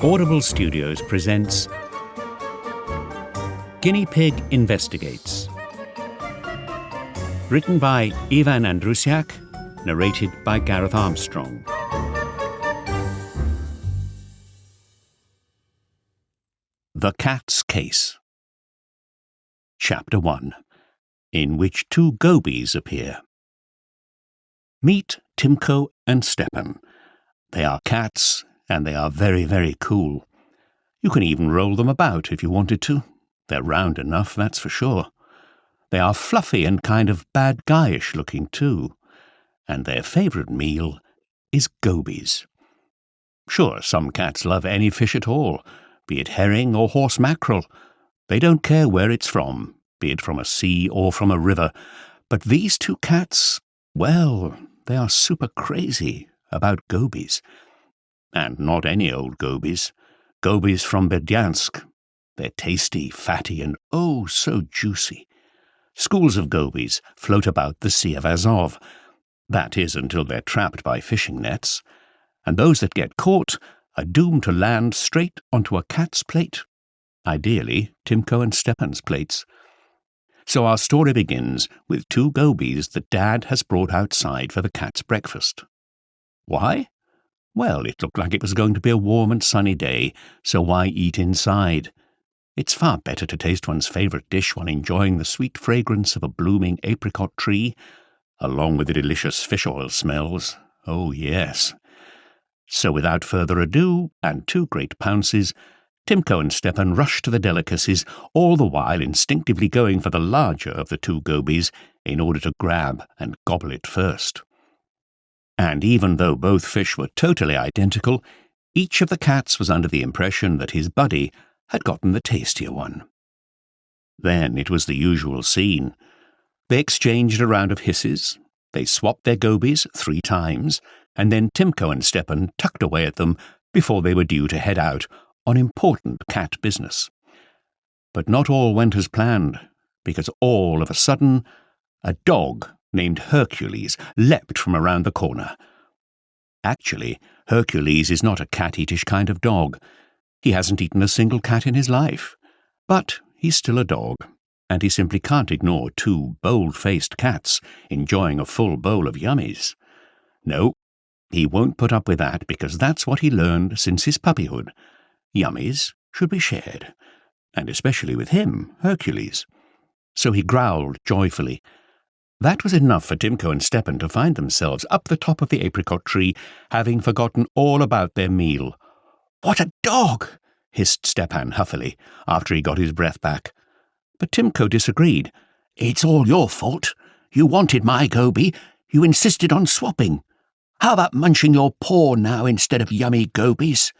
Audible Studios presents Guinea Pig Investigates. Written by Ivan Andrusiak, narrated by Gareth Armstrong. The Cat's Case. Chapter 1, in which two gobies appear. Meet Timko and Stepan. They are cats, and they are very, very cool. You can even roll them about if you wanted to. They're round enough, that's for sure. They are fluffy and kind of bad guyish looking too. And their favourite meal is gobies. Sure, some cats love any fish at all, be it herring or horse mackerel. They don't care where it's from, be it from a sea or from a river. But these two cats, well, they are super crazy about gobies. And not any old gobies. Gobies from Berdyansk. They're tasty, fatty, and oh, so juicy. Schools of gobies float about the Sea of Azov. That is, until they're trapped by fishing nets. And those that get caught are doomed to land straight onto a cat's plate. Ideally, Timko and Stepan's plates. So our story begins with two gobies that Dad has brought outside for the cat's breakfast. Why? Well, it looked like it was going to be a warm and sunny day, so why eat inside? It's far better to taste one's favourite dish while enjoying the sweet fragrance of a blooming apricot tree, along with the delicious fish oil smells. Oh, yes. So without further ado, and two great pounces, Timko and Stepan rushed to the delicacies, all the while instinctively going for the larger of the two gobies in order to grab and gobble it first. And even though both fish were totally identical, each of the cats was under the impression that his buddy had gotten the tastier one. Then it was the usual scene. They exchanged a round of hisses, they swapped their gobies 3 times, and then Timko and Stepan tucked away at them before they were due to head out on important cat business. But not all went as planned, because all of a sudden, a dog named Hercules leapt from around the corner. Actually, Hercules is not a cat-eatish kind of dog. He hasn't eaten a single cat in his life. But he's still a dog, and he simply can't ignore 2 bold-faced cats enjoying a full bowl of yummies. No, he won't put up with that, because that's what he learned since his puppyhood. Yummies should be shared, and especially with him, Hercules. So he growled joyfully. That was enough for Timko and Stepan to find themselves up the top of the apricot tree, having forgotten all about their meal. "What a dog!" hissed Stepan huffily, after he got his breath back. But Timko disagreed. "It's all your fault. You wanted my goby. You insisted on swapping. How about munching your paw now instead of yummy gobies?"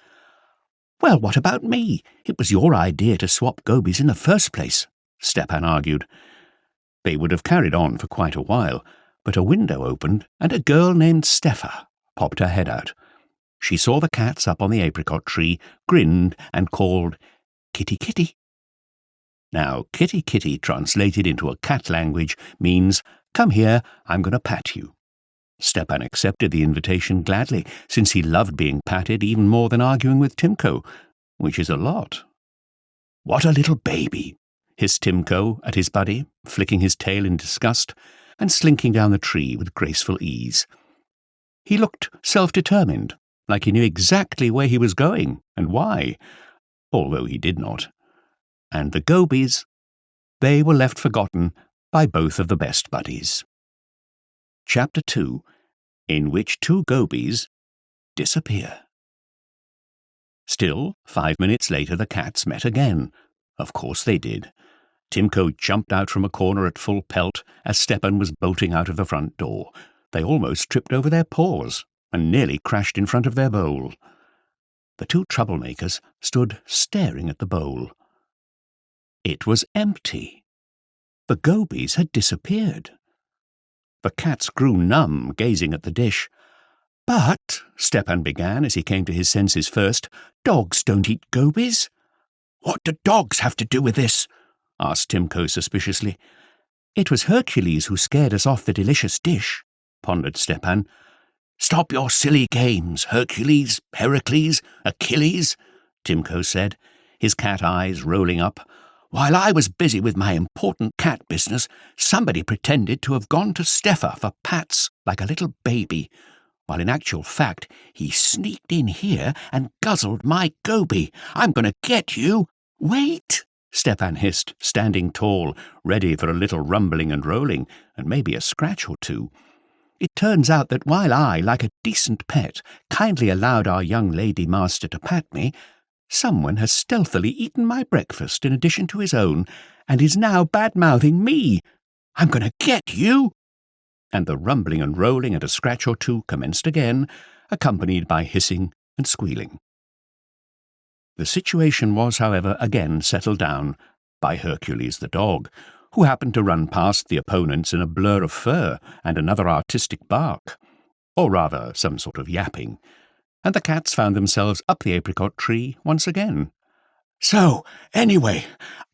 "Well, what about me? It was your idea to swap gobies in the first place," Stepan argued. They would have carried on for quite a while, but a window opened and a girl named Stefa popped her head out. She saw the cats up on the apricot tree, grinned, and called, "Kitty, kitty." Now, kitty, kitty, translated into a cat language, means, "Come here, I'm going to pat you." Stepan accepted the invitation gladly, since he loved being patted even more than arguing with Timko, which is a lot. "What a little baby," hissed Timko at his buddy, flicking his tail in disgust and slinking down the tree with graceful ease. He looked self-determined, like he knew exactly where he was going and why, although he did not. And the gobies, they were left forgotten by both of the best buddies. Chapter 2, in which two gobies disappear. Still, 5 minutes later the cats met again. Of course they did. Timko jumped out from a corner at full pelt as Stepan was bolting out of the front door. They almost tripped over their paws and nearly crashed in front of their bowl. The two troublemakers stood staring at the bowl. It was empty. The gobies had disappeared. The cats grew numb, gazing at the dish. "But," Stepan began as he came to his senses first, "dogs don't eat gobies." "What do dogs have to do with this?" asked Timko suspiciously. "It was Hercules who scared us off the delicious dish," pondered Stepan. "Stop your silly games, Hercules, Pericles, Achilles," Timko said, his cat eyes rolling up. "While I was busy with my important cat business, somebody pretended to have gone to Steffa for pats like a little baby, while in actual fact he sneaked in here and guzzled my goby. I'm going to get you." "Wait," Stepan hissed, standing tall, ready for a little rumbling and rolling, and maybe a scratch or two. "It turns out that while I, like a decent pet, kindly allowed our young lady master to pat me, someone has stealthily eaten my breakfast in addition to his own, and is now bad-mouthing me. I'm going to get you!" And the rumbling and rolling and a scratch or two commenced again, accompanied by hissing and squealing. The situation was, however, again settled down by Hercules the dog, who happened to run past the opponents in a blur of fur and another artistic bark, or rather some sort of yapping, and the cats found themselves up the apricot tree once again. "So, anyway,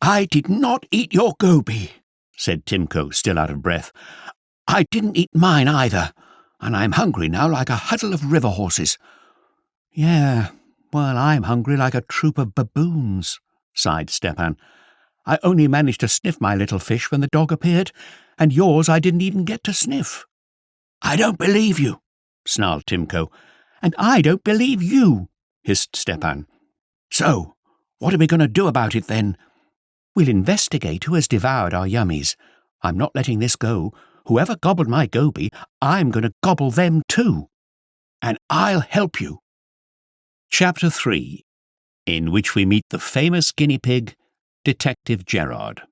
I did not eat your goby," said Timko, still out of breath. "I didn't eat mine either, and I'm hungry now like a huddle of river horses." "Yeah, well, I'm hungry like a troop of baboons," sighed Stepan. "I only managed to sniff my little fish when the dog appeared, and yours I didn't even get to sniff." "I don't believe you," snarled Timko. "And I don't believe you," hissed Stepan. "So, what are we going to do about it, then?" "We'll investigate who has devoured our yummies. I'm not letting this go. Whoever gobbled my goby, I'm going to gobble them too. And I'll help you." Chapter 3, in which we meet the famous guinea pig, Detective Gerard.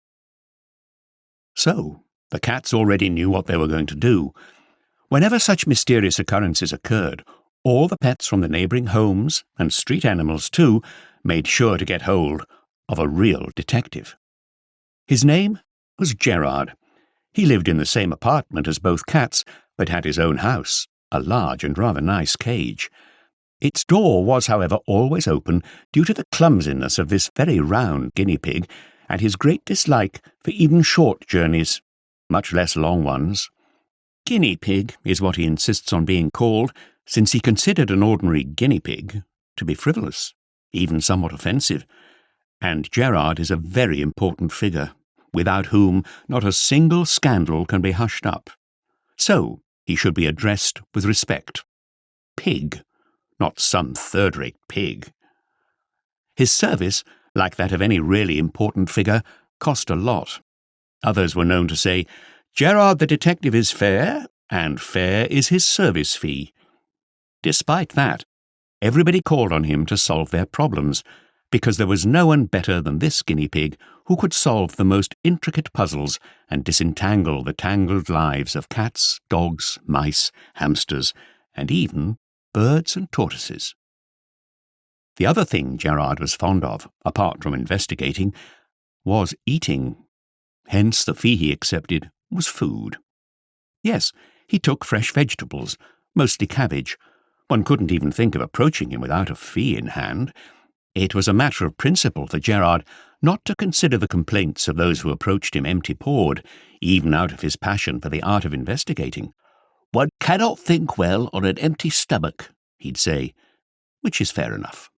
So, the cats already knew what they were going to do. Whenever such mysterious occurrences occurred, all the pets from the neighbouring homes, and street animals too, made sure to get hold of a real detective. His name was Gerard. He lived in the same apartment as both cats, but had his own house, a large and rather nice cage. Its door was, however, always open due to the clumsiness of this very round guinea pig and his great dislike for even short journeys, much less long ones. Guinea pig is what he insists on being called, since he considered an ordinary guinea pig to be frivolous, even somewhat offensive, and Gerard is a very important figure, without whom not a single scandal can be hushed up. So he should be addressed with respect. Pig, not some third-rate pig. His service, like that of any really important figure, cost a lot. Others were known to say, "Gerard the detective is fair, and fair is his service fee." Despite that, everybody called on him to solve their problems, because there was no one better than this guinea pig who could solve the most intricate puzzles and disentangle the tangled lives of cats, dogs, mice, hamsters, and even birds and tortoises. The other thing Gerard was fond of, apart from investigating, was eating. Hence the fee he accepted was food. Yes, he took fresh vegetables, mostly cabbage. One couldn't even think of approaching him without a fee in hand. It was a matter of principle for Gerard not to consider the complaints of those who approached him empty-pawed, even out of his passion for the art of investigating. "One cannot think well on an empty stomach," he'd say, which is fair enough.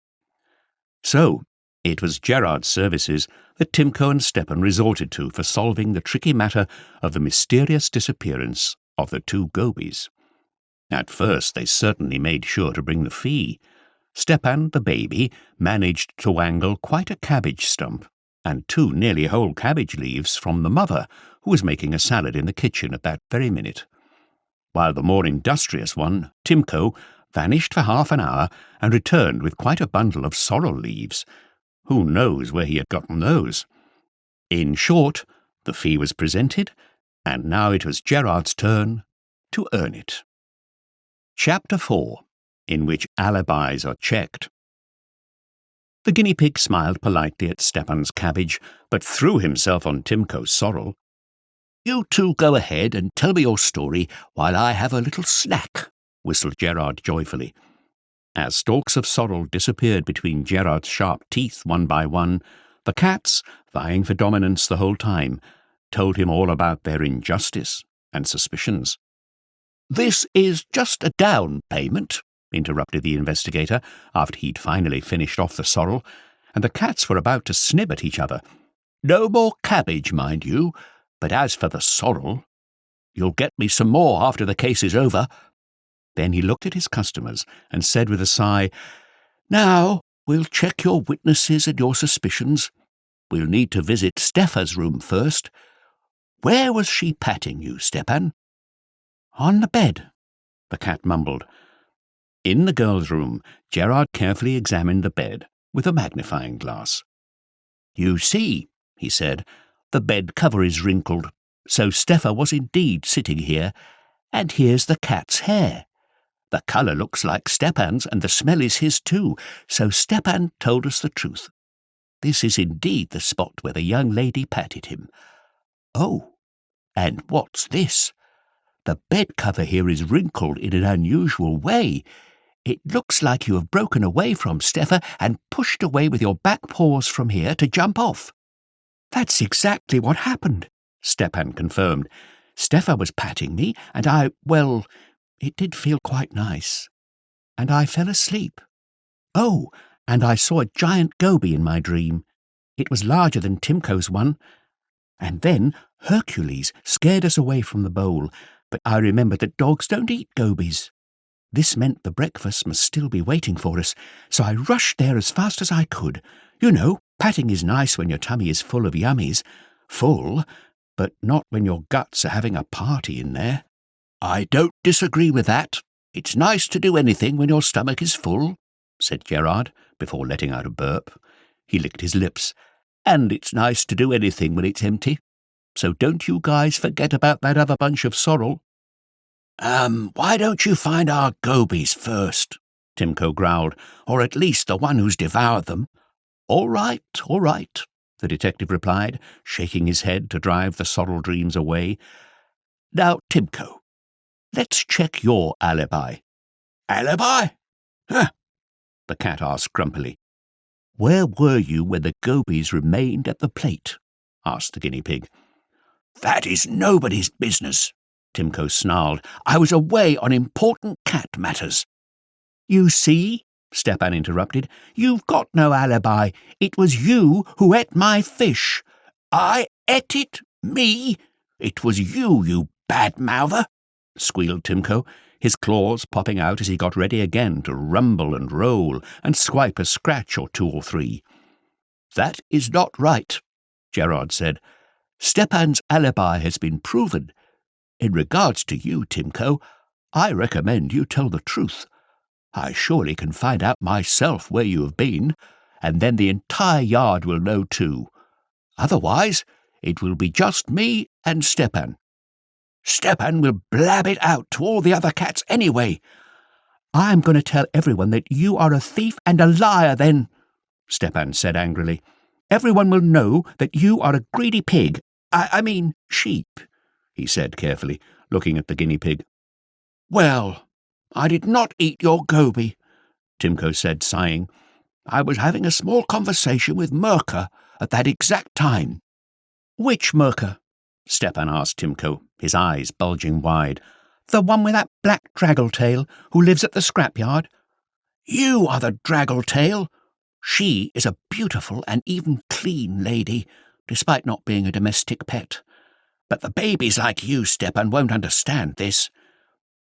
So, it was Gerard's services that Timko and Stepan resorted to for solving the tricky matter of the mysterious disappearance of the two gobies. At first they certainly made sure to bring the fee. Stepan, the baby, managed to wangle quite a cabbage stump, and 2 nearly whole cabbage leaves from the mother, who was making a salad in the kitchen at that very minute, while the more industrious one, Timko, vanished for half an hour and returned with quite a bundle of sorrel leaves. Who knows where he had gotten those? In short, the fee was presented, and now it was Gerard's turn to earn it. Chapter 4, in which alibis are checked. The guinea pig smiled politely at Stepan's cabbage, but threw himself on Timko's sorrel. "You two go ahead and tell me your story while I have a little snack," whistled Gerard joyfully. As stalks of sorrel disappeared between Gerard's sharp teeth one by one, the cats, vying for dominance the whole time, told him all about their injustice and suspicions. "This is just a down payment," interrupted the investigator, after he'd finally finished off the sorrel, and the cats were about to snib at each other. "No more cabbage, mind you, but as for the sorrel, you'll get me some more after the case is over." Then he looked at his customers and said with a sigh, "Now, we'll check your witnesses and your suspicions. We'll need to visit Stefan's room first. Where was she patting you, Stepan?" "On the bed," the cat mumbled. In the girl's room, Gerard carefully examined the bed with a magnifying glass. "You see," he said, "the bed cover is wrinkled, so Stefa was indeed sitting here, and here's the cat's hair. The colour looks like Stepan's, and the smell is his too, so Stepan told us the truth. This is indeed the spot where the young lady patted him. Oh, and what's this? The bed cover here is wrinkled in an unusual way. It looks like you have broken away from Stefa and pushed away with your back paws from here to jump off." "That's exactly what happened," Stepan confirmed. "Stefa was patting me, and it did feel quite nice. And I fell asleep. Oh, and I saw a giant goby in my dream. It was larger than Timko's one. And then Hercules scared us away from the bowl, but I remembered that dogs don't eat gobies. This meant the breakfast must still be waiting for us, so I rushed there as fast as I could. You know, patting is nice when your tummy is full of yummies. Full, but not when your guts are having a party in there." "I don't disagree with that. It's nice to do anything when your stomach is full," said Gerard, before letting out a burp. He licked his lips. "And it's nice to do anything when it's empty. So don't you guys forget about that other bunch of sorrel." Why don't you find our gobies first?" Timko growled, "or at least the one who's devoured them." All right," the detective replied, shaking his head to drive the sorrel dreams away. "Now, Timko, let's check your alibi." "Alibi? Huh?" the cat asked grumpily. "Where were you when the gobies remained at the plate?" asked the guinea pig. "That is nobody's business," Timko snarled. "I was away on important cat matters." "You see," Stepan interrupted, "you've got no alibi. It was you who ate my fish." "I ate it? Me? It was you, you bad-mouther," squealed Timko, his claws popping out as he got ready again to rumble and roll and swipe a scratch or two or three. "That is not right," Gerard said. "Stepan's alibi has been proven. In regards to you, Timko, I recommend you tell the truth. I surely can find out myself where you have been, and then the entire yard will know too. Otherwise, it will be just me and Stepan. Stepan will blab it out to all the other cats anyway." "I'm going to tell everyone that you are a thief and a liar then," Stepan said angrily. "Everyone will know that you are a greedy pig. I mean sheep," he said carefully, looking at the guinea pig. "Well, I did not eat your goby," Timko said, sighing. "I was having a small conversation with Mirka at that exact time." "Which Mirka?" Stepan asked Timko, his eyes bulging wide. "The one with that black draggle-tail who lives at the scrapyard?" "You are the draggle-tail. She is a beautiful and even clean lady, despite not being a domestic pet. But the babies like you, Stepan, won't understand this."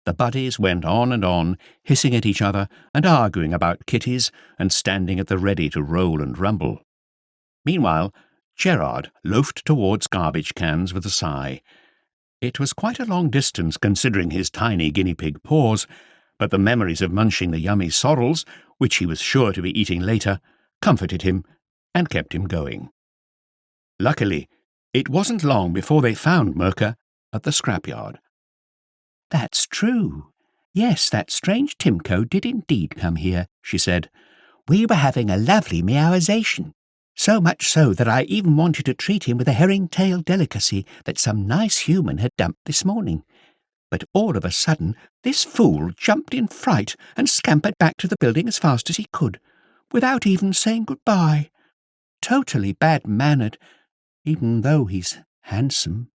The buddies went on, hissing at each other and arguing about kitties and standing at the ready to roll and rumble. Meanwhile, Gerard loafed towards garbage cans with a sigh. It was quite a long distance considering his tiny guinea pig paws, but the memories of munching the yummy sorrels, which he was sure to be eating later, comforted him and kept him going. Luckily, it wasn't long before they found Mirka at the scrapyard. "That's true. Yes, that strange Timko did indeed come here," she said. "We were having a lovely meowization. So much so that I even wanted to treat him with a herring-tail delicacy that some nice human had dumped this morning. But all of a sudden, this fool jumped in fright and scampered back to the building as fast as he could, without even saying goodbye. Totally bad-mannered, even though he's handsome."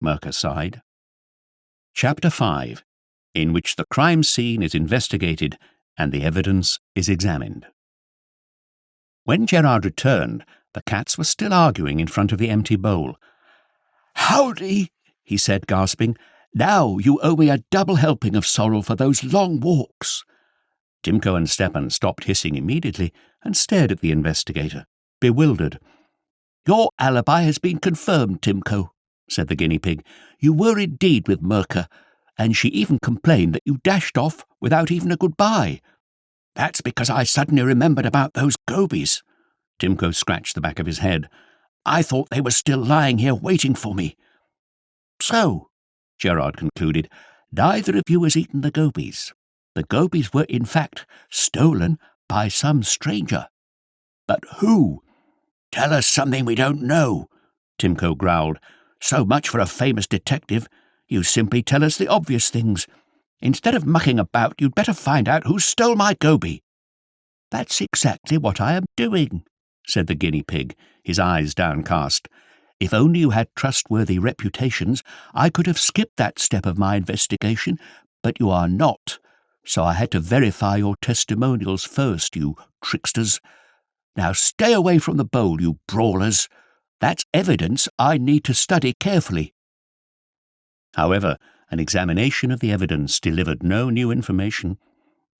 Mirka sighed. Chapter 5. in which the crime scene is investigated and the evidence is examined. When Gerard returned, the cats were still arguing in front of the empty bowl. "Howdy," he said, gasping. "Now you owe me a double helping of sorrow for those long walks." Timko and Stepan stopped hissing immediately and stared at the investigator, bewildered. "Your alibi has been confirmed, Timko," said the guinea pig. "You were indeed with Mirka, and she even complained that you dashed off without even a goodbye." "That's because I suddenly remembered about those gobies." Timko scratched the back of his head. "I thought they were still lying here waiting for me." "So," Gerard concluded, "neither of you has eaten the gobies. The gobies were, in fact, stolen by some stranger." "But who?" "Tell us something we don't know," Timko growled. "So much for a famous detective. You simply tell us the obvious things. Instead of mucking about, you'd better find out who stole my goby." "That's exactly what I am doing," said the guinea pig, his eyes downcast. "If only you had trustworthy reputations, I could have skipped that step of my investigation, but you are not, so I had to verify your testimonials first, you tricksters. Now stay away from the bowl, you brawlers. That's evidence I need to study carefully." However, an examination of the evidence delivered no new information.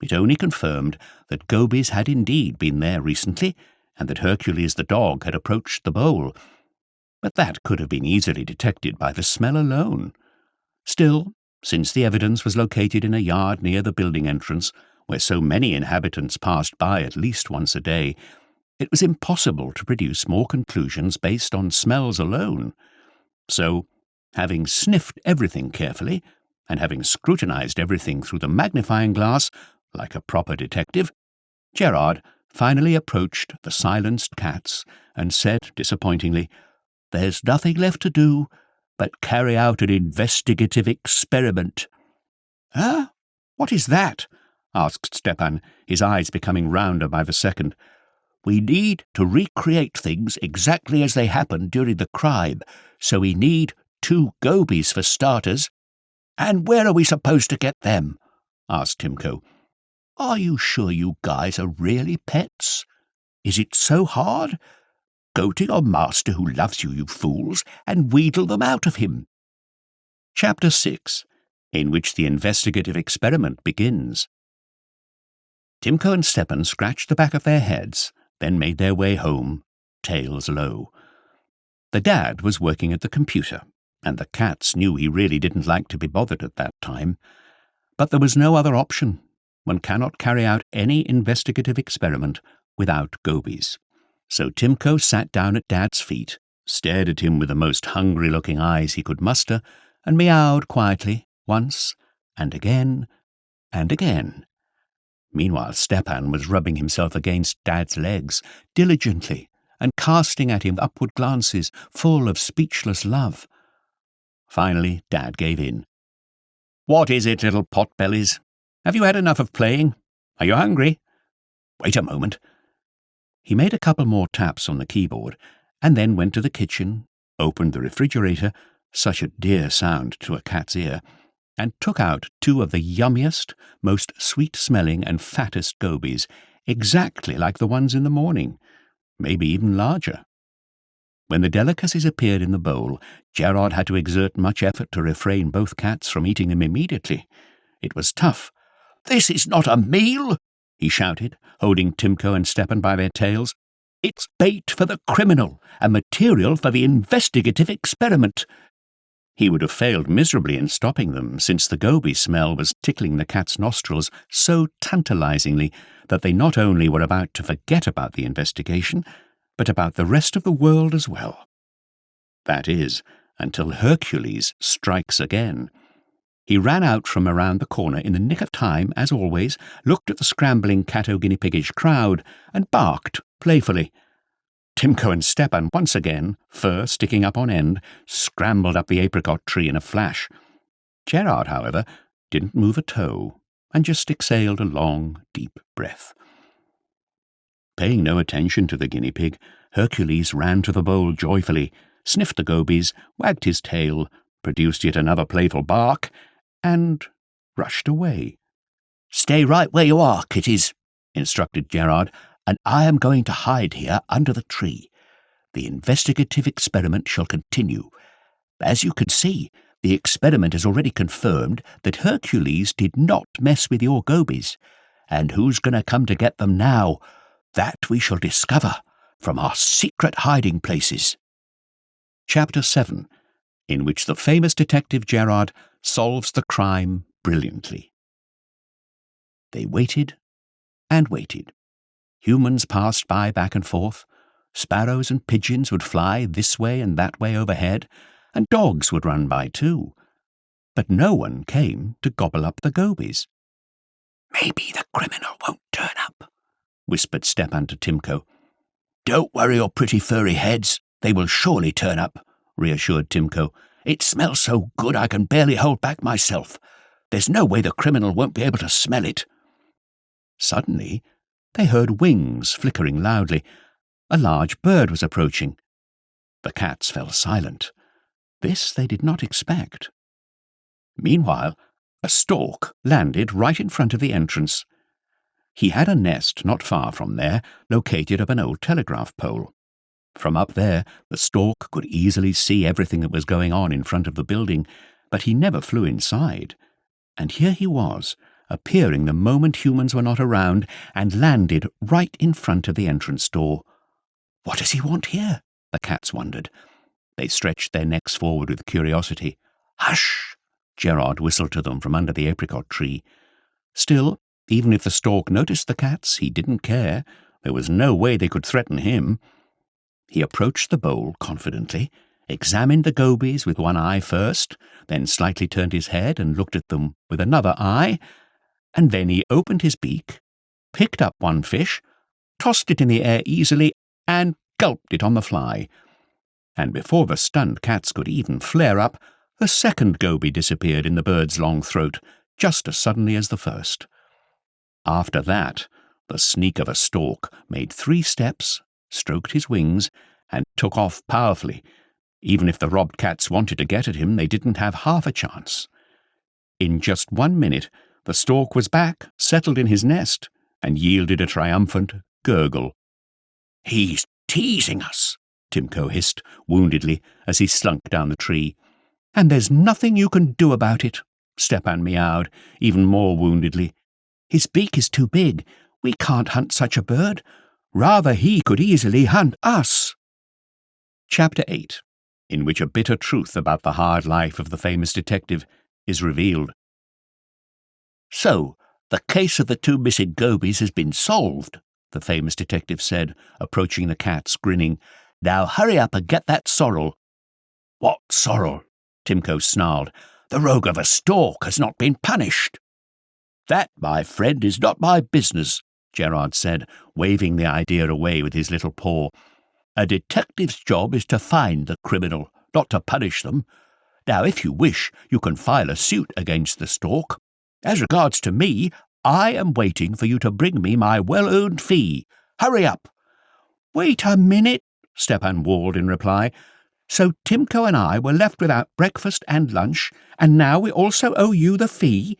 It only confirmed that gobies had indeed been there recently, and that Hercules the dog had approached the bowl. But that could have been easily detected by the smell alone. Still, since the evidence was located in a yard near the building entrance, where so many inhabitants passed by at least once a day, it was impossible to produce more conclusions based on smells alone. So, having sniffed everything carefully, and having scrutinized everything through the magnifying glass, like a proper detective, Gerard finally approached the silenced cats and said disappointingly, "There's nothing left to do but carry out an investigative experiment." "Huh? What is that?" asked Stepan, his eyes becoming rounder by the second. "We need to recreate things exactly as they happened during the crime, so we need 2 gobies for starters." "And where are we supposed to get them?" asked Timko. "Are you sure you guys are really pets? Is it so hard? Go to your master who loves you, you fools, and wheedle them out of him." Chapter 6, in which the investigative experiment begins. Timko and Stepan scratched the back of their heads, then made their way home, tails low. The dad was working at the computer, and the cats knew he really didn't like to be bothered at that time. But there was no other option. One cannot carry out any investigative experiment without gobies. So Timko sat down at Dad's feet, stared at him with the most hungry-looking eyes he could muster, and meowed quietly once, and again, and again. Meanwhile Stepan was rubbing himself against Dad's legs diligently and casting at him upward glances full of speechless love. Finally Dad gave in. "What is it, little potbellies? Have you had enough of playing? Are you hungry? Wait a moment." He made a couple more taps on the keyboard, and then went to the kitchen, opened the refrigerator, such a dear sound to a cat's ear, and took out 2 of the yummiest, most sweet-smelling and fattest gobies, exactly like the ones in the morning, maybe even larger. When the delicacies appeared in the bowl, Gerard had to exert much effort to refrain both cats from eating them immediately. It was tough. "This is not a meal," he shouted, holding Timko and Stepan by their tails. "It's bait for the criminal and material for the investigative experiment." He would have failed miserably in stopping them, since the goby smell was tickling the cat's nostrils so tantalizingly that they not only were about to forget about the investigation, but about the rest of the world as well. That is, until Hercules strikes again. He ran out from around the corner in the nick of time, as always, looked at the scrambling cat-o-guinea-piggish crowd, and barked playfully. Timko and Stepan, once again, fur sticking up on end, scrambled up the apricot tree in a flash. Gerard, however, didn't move a toe, and just exhaled a long, deep breath. Paying no attention to the guinea pig, Hercules ran to the bowl joyfully, sniffed the gobies, wagged his tail, produced yet another playful bark, and rushed away. "Stay right where you are, kitties," instructed Gerard, "and I am going to hide here under the tree. The investigative experiment shall continue. As you can see, the experiment has already confirmed that Hercules did not mess with your gobies. And who's going to come to get them now? That we shall discover from our secret hiding places." Chapter 7, in which the famous detective Gerard solves the crime brilliantly. They waited and waited. Humans passed by back and forth. Sparrows and pigeons would fly this way and that way overhead, and dogs would run by too. But no one came to gobble up the gobies. "Maybe the criminal won't turn up," whispered Stepan to Timko. "Don't worry your pretty furry heads, they will surely turn up," reassured Timko. "It smells so good I can barely hold back myself. There's no way the criminal won't be able to smell it." Suddenly, they heard wings flickering loudly. A large bird was approaching. The cats fell silent. This they did not expect. Meanwhile, a stork landed right in front of the entrance. He had a nest not far from there, located up an old telegraph pole. From up there, the stork could easily see everything that was going on in front of the building, but he never flew inside. And here he was, appearing the moment humans were not around, and landed right in front of the entrance door. What does he want here? The cats wondered. They stretched their necks forward with curiosity. "Hush!" Gerard whistled to them from under the apricot tree. Still, even if the stork noticed the cats, he didn't care. There was no way they could threaten him. He approached the bowl confidently, examined the gobies with one eye first, then slightly turned his head and looked at them with another eye, and then he opened his beak, picked up one fish, tossed it in the air easily, and gulped it on the fly. And before the stunned cats could even flare up, the second goby disappeared in the bird's long throat, just as suddenly as the first. After that, the sneak of a stork made 3 steps, stroked his wings, and took off powerfully. Even if the robbed cats wanted to get at him, they didn't have half a chance. In just 1 minute, the stork was back, settled in his nest, and yielded a triumphant gurgle. "He's teasing us," Timko hissed woundedly as he slunk down the tree. "And there's nothing you can do about it," Stepan meowed, even more woundedly. "His beak is too big. We can't hunt such a bird. Rather, he could easily hunt us." Chapter 8, in which a bitter truth about the hard life of the famous detective is revealed. "So, the case of the 2 missing gobies has been solved," the famous detective said, approaching the cats, grinning. "Now hurry up and get that sorrel." "What sorrel?" Timko snarled. "The rogue of a stork has not been punished." "That, my friend, is not my business," Gerard said, waving the idea away with his little paw. "A detective's job is to find the criminal, not to punish them. Now, if you wish, you can file a suit against the stork. As regards to me, I am waiting for you to bring me my well-earned fee. Hurry up." "Wait a minute," Stepan warned in reply. "So Timko and I were left without breakfast and lunch, and now we also owe you the fee?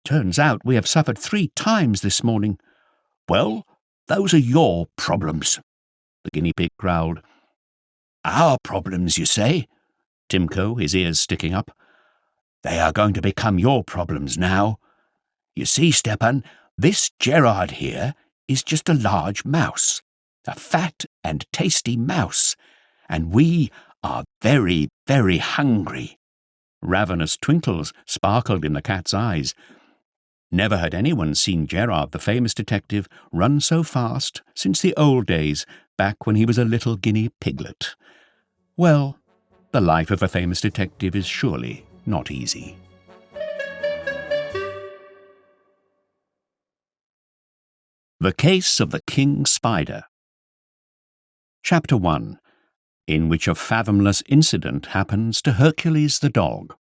Turns out we have suffered 3 times this morning." "Well, those are your problems," the guinea pig growled. "Our problems, you say?" Timko, his ears sticking up. "They are going to become your problems now. You see, Stepan, this Gerard here is just a large mouse, a fat and tasty mouse, and we are very, very hungry." Ravenous twinkles sparkled in the cat's eyes. Never had anyone seen Gerard, the famous detective, run so fast since the old days, back when he was a little guinea piglet. Well, the life of a famous detective is surely not easy. The Case of the King Spider. Chapter 1, in which a fathomless incident happens to Hercules the dog.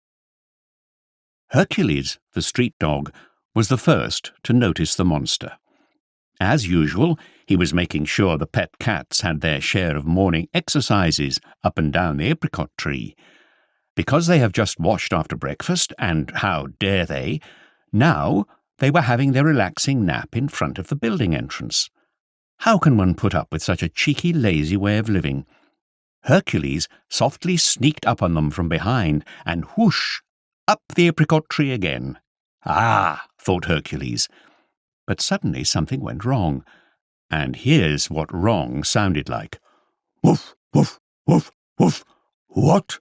Hercules, the street dog, was the first to notice the monster. As usual, he was making sure the pet cats had their share of morning exercises up and down the apricot tree. Because they have just washed after breakfast, and how dare they, Now they were having their relaxing nap in front of the building entrance. How can one put up with such a cheeky, lazy way of living? Hercules softly sneaked up on them from behind, and whoosh, up the apricot tree again. Ah, thought Hercules. But suddenly something went wrong, and here's what wrong sounded like. Woof, woof, woof, woof. What?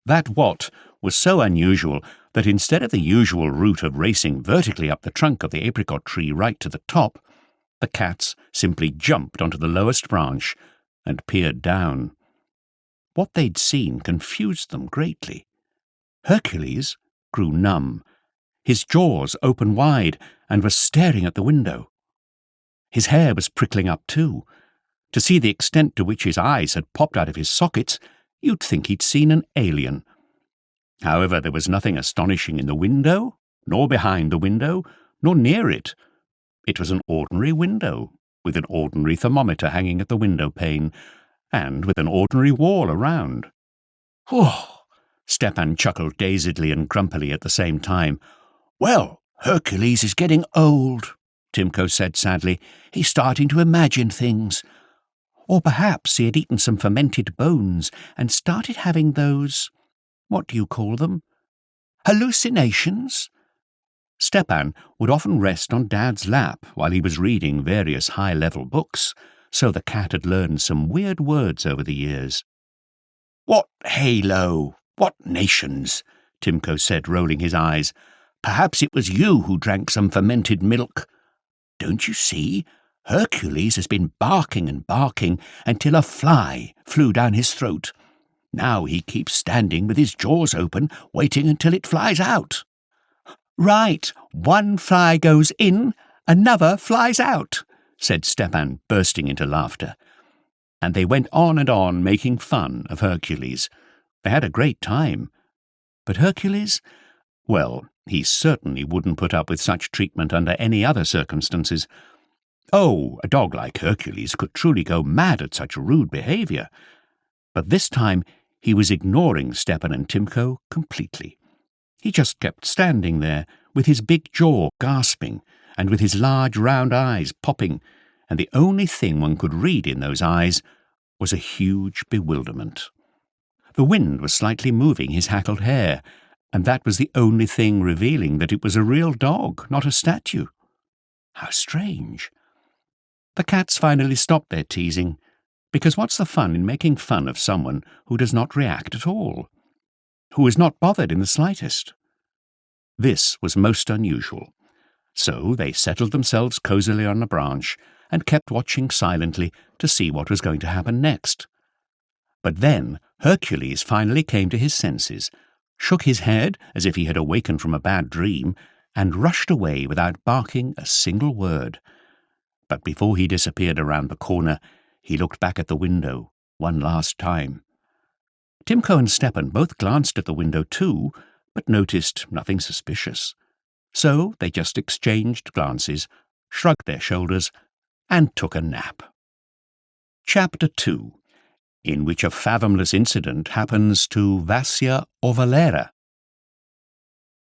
That what was so unusual that instead of the usual route of racing vertically up the trunk of the apricot tree right to the top, the cats simply jumped onto the lowest branch and peered down. What they'd seen confused them greatly. Hercules grew numb. His jaws opened wide and was staring at the window. His hair was prickling up too. To see the extent to which his eyes had popped out of his sockets, you'd think he'd seen an alien. However, there was nothing astonishing in the window, nor behind the window, nor near it. It was an ordinary window, with an ordinary thermometer hanging at the window pane, and with an ordinary wall around. Whew! Stepan chuckled dazedly and grumpily at the same time. Well, Hercules is getting old, Timko said sadly. He's starting to imagine things. Or perhaps he had eaten some fermented bones and started having those, what do you call them? Hallucinations? Stepan would often rest on Dad's lap while he was reading various high-level books, so the cat had learned some weird words over the years. What halo? What nations? Timko said, rolling his eyes. Perhaps it was you who drank some fermented milk. Don't you see? Hercules has been barking and barking until a fly flew down his throat. Now he keeps standing with his jaws open, waiting until it flies out. Right, one fly goes in, another flies out, said Stepan, bursting into laughter. And they went on making fun of Hercules. They had a great time. But Hercules? Well, he certainly wouldn't put up with such treatment under any other circumstances. Oh, a dog like Hercules could truly go mad at such rude behaviour. But this time he was ignoring Stepan and Timko completely. He just kept standing there, with his big jaw gasping, and with his large round eyes popping, and the only thing one could read in those eyes was a huge bewilderment. The wind was slightly moving his hackled hair, and that was the only thing revealing that it was a real dog, not a statue. How strange. The cats finally stopped their teasing, because what's the fun in making fun of someone who does not react at all? Who is not bothered in the slightest? This was most unusual, so they settled themselves cosily on a branch and kept watching silently to see what was going to happen next. But then Hercules finally came to his senses, shook his head as if he had awakened from a bad dream, and rushed away without barking a single word. But before he disappeared around the corner, he looked back at the window one last time. Timko and Stepan both glanced at the window too, but noticed nothing suspicious. So they just exchanged glances, shrugged their shoulders, and took a nap. Chapter 2, in which a fathomless incident happens to Vasya or Valera.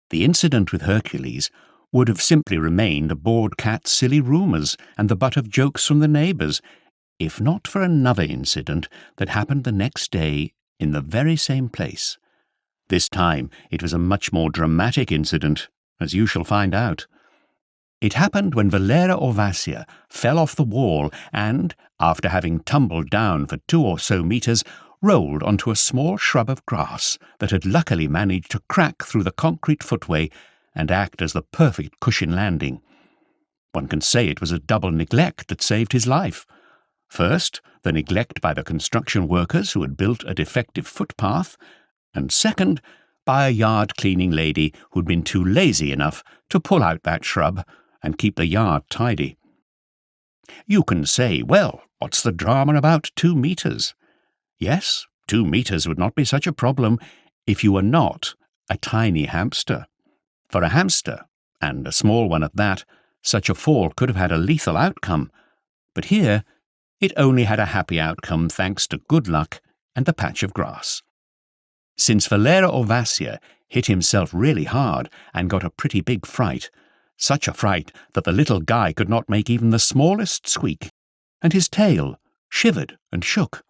The incident with Hercules would have simply remained a bored cat's silly rumours and the butt of jokes from the neighbours, if not for another incident that happened the next day in the very same place. This time it was a much more dramatic incident, as you shall find out. It happened when Valera or Vasya fell off the wall and, after having tumbled down for 2 or so metres, rolled onto a small shrub of grass that had luckily managed to crack through the concrete footway and act as the perfect cushion landing. One can say it was a double neglect that saved his life. First, the neglect by the construction workers who had built a defective footpath, and second, by a yard-cleaning lady who'd been too lazy enough to pull out that shrub and keep the yard tidy. You can say, well, what's the drama about 2 metres? Yes, 2 metres would not be such a problem if you were not a tiny hamster. For a hamster, and a small one at that, such a fall could have had a lethal outcome. But here, it only had a happy outcome thanks to good luck and the patch of grass. Since Valera or Vasya hit himself really hard and got a pretty big fright, such a fright that the little guy could not make even the smallest squeak, and his tail shivered and shook.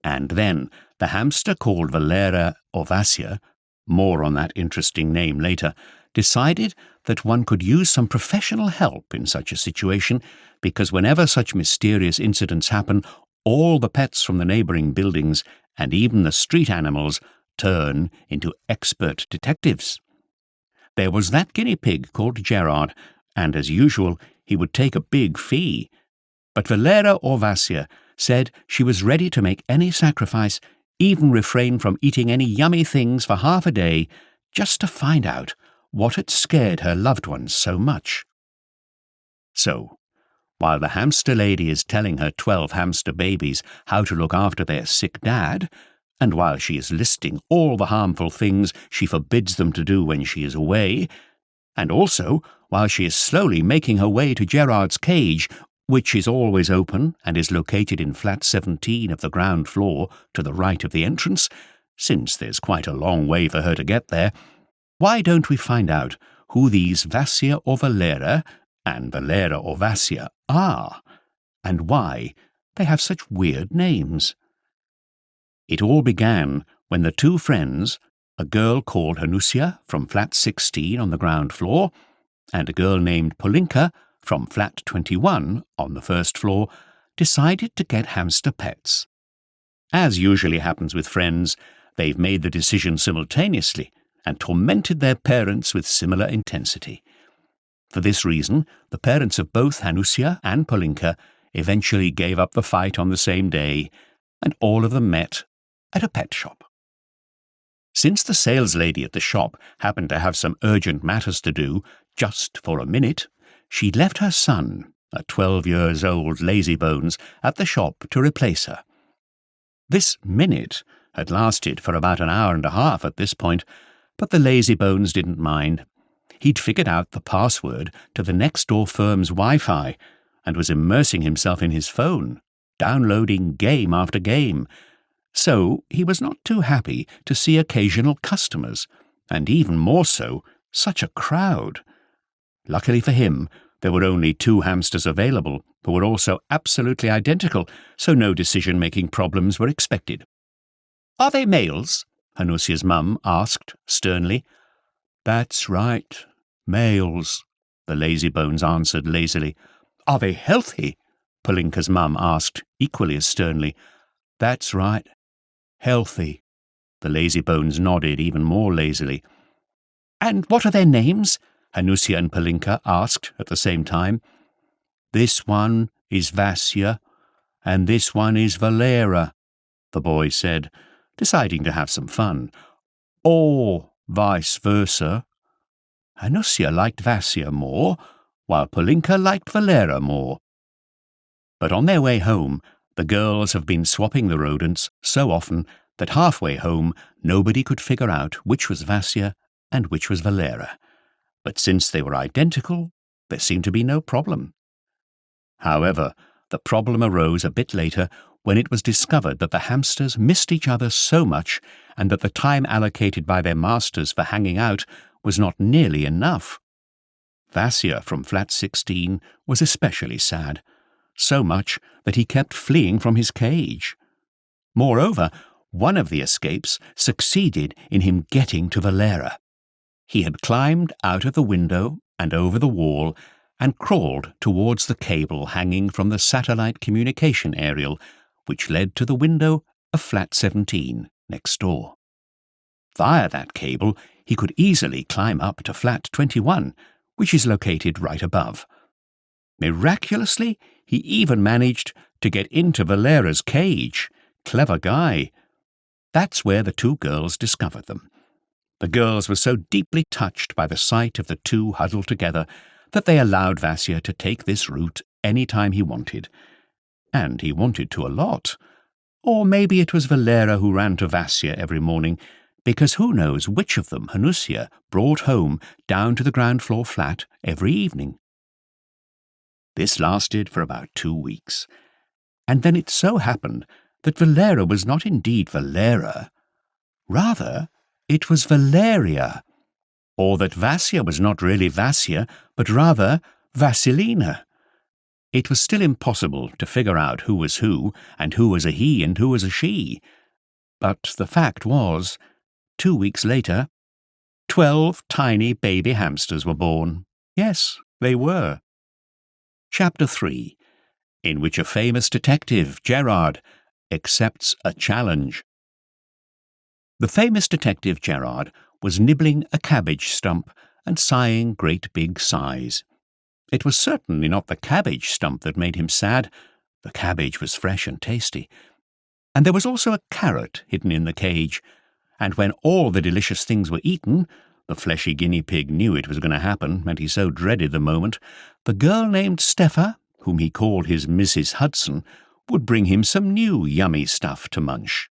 And then the hamster called Valera or Vasya, more on that interesting name later, decided that one could use some professional help in such a situation, because whenever such mysterious incidents happen, all the pets from the neighbouring buildings and even the street animals turn into expert detectives. There was that guinea pig called Gerard, and as usual he would take a big fee. But Valera or Vasya said she was ready to make any sacrifice, even refrain from eating any yummy things for half a day, just to find out what had scared her loved ones so much. So, while the hamster lady is telling her 12 hamster babies how to look after their sick dad, and while she is listing all the harmful things she forbids them to do when she is away, and also while she is slowly making her way to Gerard's cage, which is always open and is located in flat 17 of the ground floor to the right of the entrance, since there's quite a long way for her to get there, why don't we find out who these Vasya or Valera and Valera or Vasya are, and why they have such weird names? It all began when the two friends, a girl called Hanusia from flat 16 on the ground floor, and a girl named Polinka from flat 21 on the first floor, decided to get hamster pets. As usually happens with friends, they've made the decision simultaneously and tormented their parents with similar intensity. For this reason, the parents of both Hanusia and Polinka eventually gave up the fight on the same day, and all of them met at a pet shop. Since the saleslady at the shop happened to have some urgent matters to do, just for a minute, she left her son, a 12-year-old lazybones, at the shop to replace her. This minute had lasted for about an hour and a half at this point, but the lazybones didn't mind. He'd figured out the password to the next-door firm's Wi-Fi and was immersing himself in his phone, downloading game after game. So he was not too happy to see occasional customers, and even more so, such a crowd. Luckily for him, there were only 2 hamsters available, who were also absolutely identical, so no decision-making problems were expected. "Are they males?" Hanusia's mum asked sternly. "That's right, males," the lazybones answered lazily. "Are they healthy?" Polinka's mum asked equally as sternly. "That's right, healthy," the lazybones nodded even more lazily. "And what are their names?" Hanusia and Polinka asked at the same time. "This one is Vasya, and this one is Valera," the boy said, deciding to have some fun. "Or vice versa." Hanusia liked Vasya more, while Polinka liked Valera more. But on their way home, the girls have been swapping the rodents so often that halfway home nobody could figure out which was Vasya and which was Valera. But since they were identical, there seemed to be no problem. However, the problem arose a bit later when it was discovered that the hamsters missed each other so much and that the time allocated by their masters for hanging out was not nearly enough. Vasya from flat 16 was especially sad, so much that he kept fleeing from his cage. Moreover, one of the escapes succeeded in him getting to Valera. He had climbed out of the window and over the wall and crawled towards the cable hanging from the satellite communication aerial, which led to the window of flat 17 next door. Via that cable, he could easily climb up to flat 21, which is located right above. Miraculously, he even managed to get into Valera's cage. Clever guy. That's where the 2 girls discovered them. The girls were so deeply touched by the sight of the 2 huddled together that they allowed Vasya to take this route any time he wanted. And he wanted to a lot. Or maybe it was Valera who ran to Vasya every morning, because who knows which of them Hanusia brought home down to the ground floor flat every evening. This lasted for about 2 weeks, and then it so happened that Valera was not indeed Valera. Rather, It was Valeria, or that Vasya was not really Vasya, but rather Vasilina. It was still impossible to figure out who was who, and who was a he and who was a she. But the fact was, 2 weeks later, 12 tiny baby hamsters were born. Yes, they were. Chapter 3, in which a famous detective, Gerard, accepts a challenge. The famous detective Gerard was nibbling a cabbage stump and sighing great big sighs. It was certainly not the cabbage stump that made him sad. The cabbage was fresh and tasty. And there was also a carrot hidden in the cage. And when all the delicious things were eaten, the fleshy guinea pig knew it was going to happen, and he so dreaded the moment, the girl named Steffa, whom he called his Mrs. Hudson, would bring him some new yummy stuff to munch.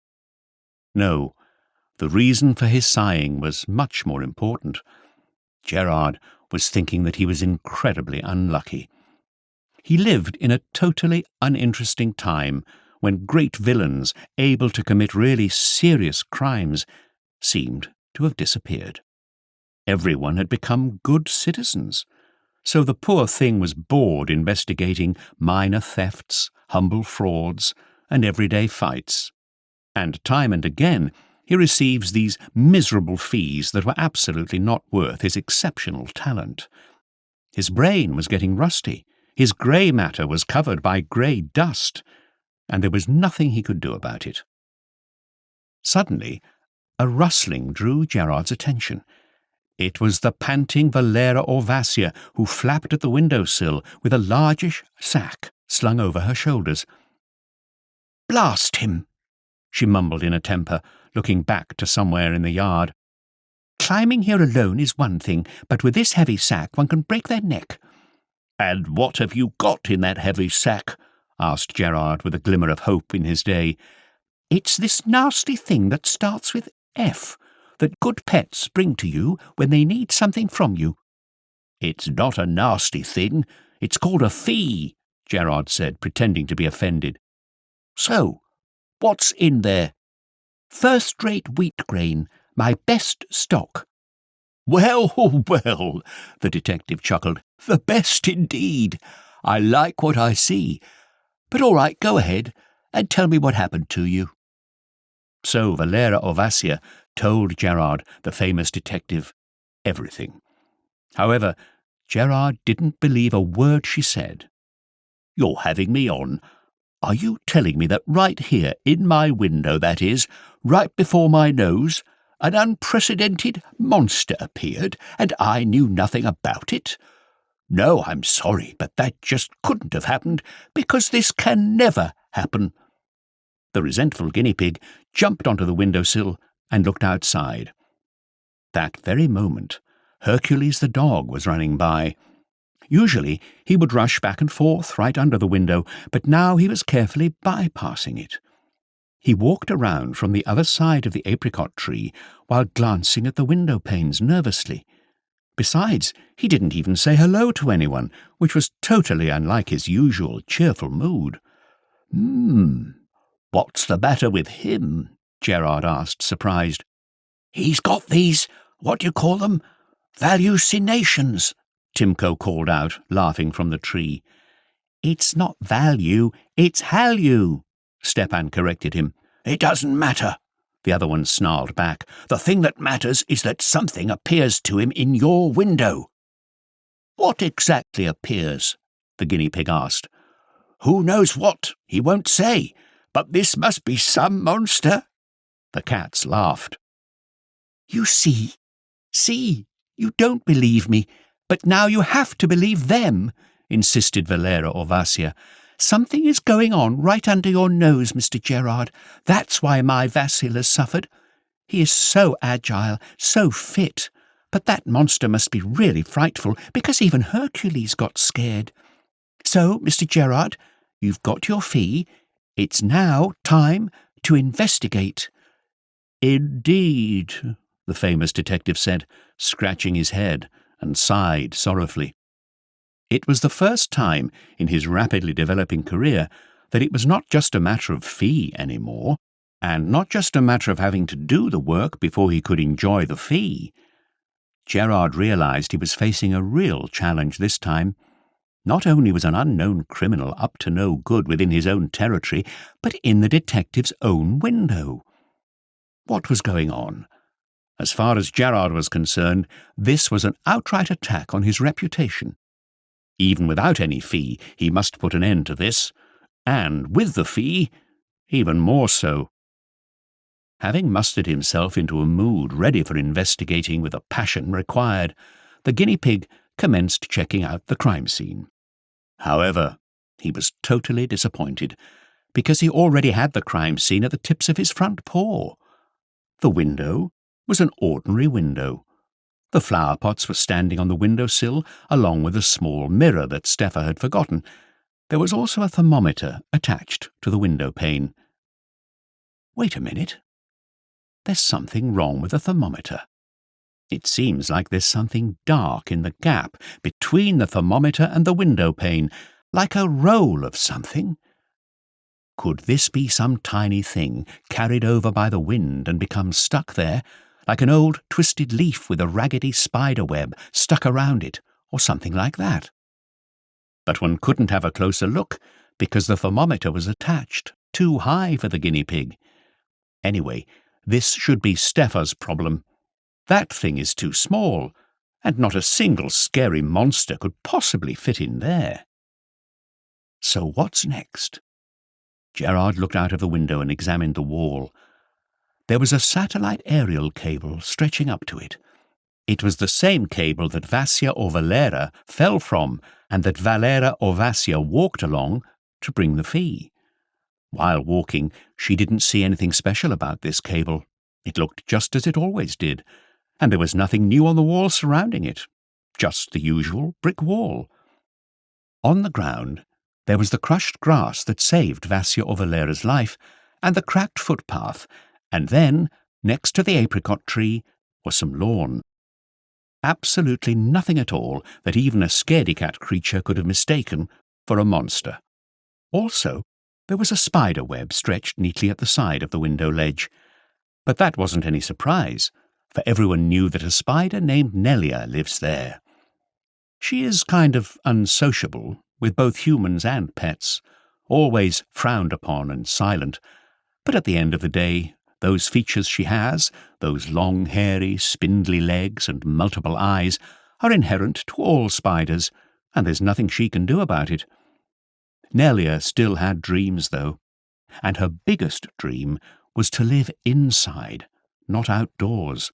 No, the reason for his sighing was much more important. Gerard was thinking that he was incredibly unlucky. He lived in a totally uninteresting time when great villains, able to commit really serious crimes, seemed to have disappeared. Everyone had become good citizens, so the poor thing was bored investigating minor thefts, humble frauds, and everyday fights. And time and again he receives these miserable fees that were absolutely not worth his exceptional talent. His brain was getting rusty, his grey matter was covered by grey dust, and there was nothing he could do about it. Suddenly, a rustling drew Gerard's attention. It was the panting Valera Orvasia, who flapped at the window-sill with a largish sack slung over her shoulders. "Blast him!" she mumbled in a temper, looking back to somewhere in the yard. "Climbing here alone is one thing, but with this heavy sack one can break their neck." "And what have you got in that heavy sack?" asked Gerard with a glimmer of hope in his day. "It's this nasty thing that starts with F, that good pets bring to you when they need something from you." "It's not a nasty thing. It's called a fee," Gerard said, pretending to be offended. "So, what's in there?" "First-rate wheat grain, my best stock." "Well, well," the detective chuckled. "The best indeed. I like what I see. But all right, go ahead and tell me what happened to you." So Valera Orvasia told Gerard, the famous detective, everything. However, Gerard didn't believe a word she said. "You're having me on. Are you telling me that right here, in my window, that is, right before my nose, an unprecedented monster appeared, and I knew nothing about it? No, I'm sorry, but that just couldn't have happened, because this can never happen." The resentful guinea pig jumped onto the windowsill and looked outside. That very moment, Hercules the dog was running by. Usually he would rush back and forth right under the window, but now he was carefully bypassing it. He walked around from the other side of the apricot tree while glancing at the window panes nervously. Besides, he didn't even say hello to anyone, which was totally unlike his usual cheerful mood. What's the matter with him?" Gerard asked, surprised. "He's got these, what do you call them? Valucinations," Timko called out, laughing from the tree. "It's not value, it's hallu," Stepan corrected him. "It doesn't matter," the other one snarled back. "The thing that matters is that something appears to him in your window." "What exactly appears?" the guinea pig asked. "Who knows what? He won't say. But this must be some monster." The cats laughed. "You see, you don't believe me, but now you have to believe them," insisted Valera Orvasia. "Something is going on right under your nose, Mr. Gerard. That's why my Vasil has suffered. He is so agile, so fit. But that monster must be really frightful, because even Hercules got scared. So, Mr. Gerard, you've got your fee. It's now time to investigate." "Indeed," the famous detective said, scratching his head, and sighed sorrowfully. It was the first time in his rapidly developing career that it was not just a matter of fee anymore. And not just a matter of having to do the work before he could enjoy the fee. Gerard realized he was facing a real challenge this time. Not only was an unknown criminal up to no good within his own territory, but in the detective's own window. What was going on? As far as Gerard was concerned, this was an outright attack on his reputation. Even without any fee, he must put an end to this, and with the fee, even more so. Having mustered himself into a mood ready for investigating with the passion required, the guinea pig commenced checking out the crime scene. However, he was totally disappointed, because he already had the crime scene at the tips of his front paw. The window was an ordinary window. The flower pots were standing on the windowsill, along with a small mirror that Steffa had forgotten. There was also a thermometer attached to the window pane. Wait a minute. There's something wrong with the thermometer. It seems like there's something dark in the gap between the thermometer and the window pane, like a roll of something. Could this be some tiny thing carried over by the wind and become stuck there, like an old twisted leaf with a raggedy spider web stuck around it, or something like that? But one couldn't have a closer look, because the thermometer was attached too high for the guinea pig. Anyway, this should be Steffa's problem. That thing is too small, and not a single scary monster could possibly fit in there. So what's next? Gerard looked out of the window and examined the wall. There was a satellite aerial cable stretching up to it. It was the same cable that Vasya or Valera fell from, and that Valera or Vasya walked along to bring the fee. While walking, she didn't see anything special about this cable. It looked just as it always did, and there was nothing new on the wall surrounding it, just the usual brick wall. On the ground, there was the crushed grass that saved Vasya or Valera's life, and the cracked footpath, and then, next to the apricot tree, was some lawn. Absolutely nothing at all that even a scaredy-cat creature could have mistaken for a monster. Also, there was a spider web stretched neatly at the side of the window ledge. But that wasn't any surprise, for everyone knew that a spider named Nelia lives there. She is kind of unsociable with both humans and pets, always frowned upon and silent, but at the end of the day, those features she has, those long, hairy, spindly legs and multiple eyes, are inherent to all spiders, and there's nothing she can do about it. Nelia still had dreams, though, and her biggest dream was to live inside, not outdoors.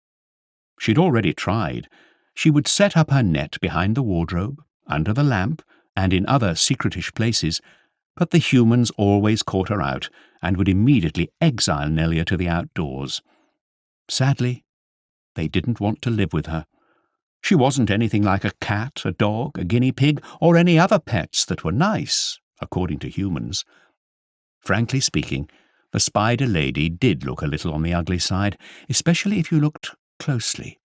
She'd already tried. She would set up her net behind the wardrobe, under the lamp, and in other secretish places, but the humans always caught her out and would immediately exile Nelia to the outdoors. Sadly, they didn't want to live with her. She wasn't anything like a cat, a dog, a guinea pig, or any other pets that were nice, according to humans. Frankly speaking, the spider lady did look a little on the ugly side, especially if you looked closely.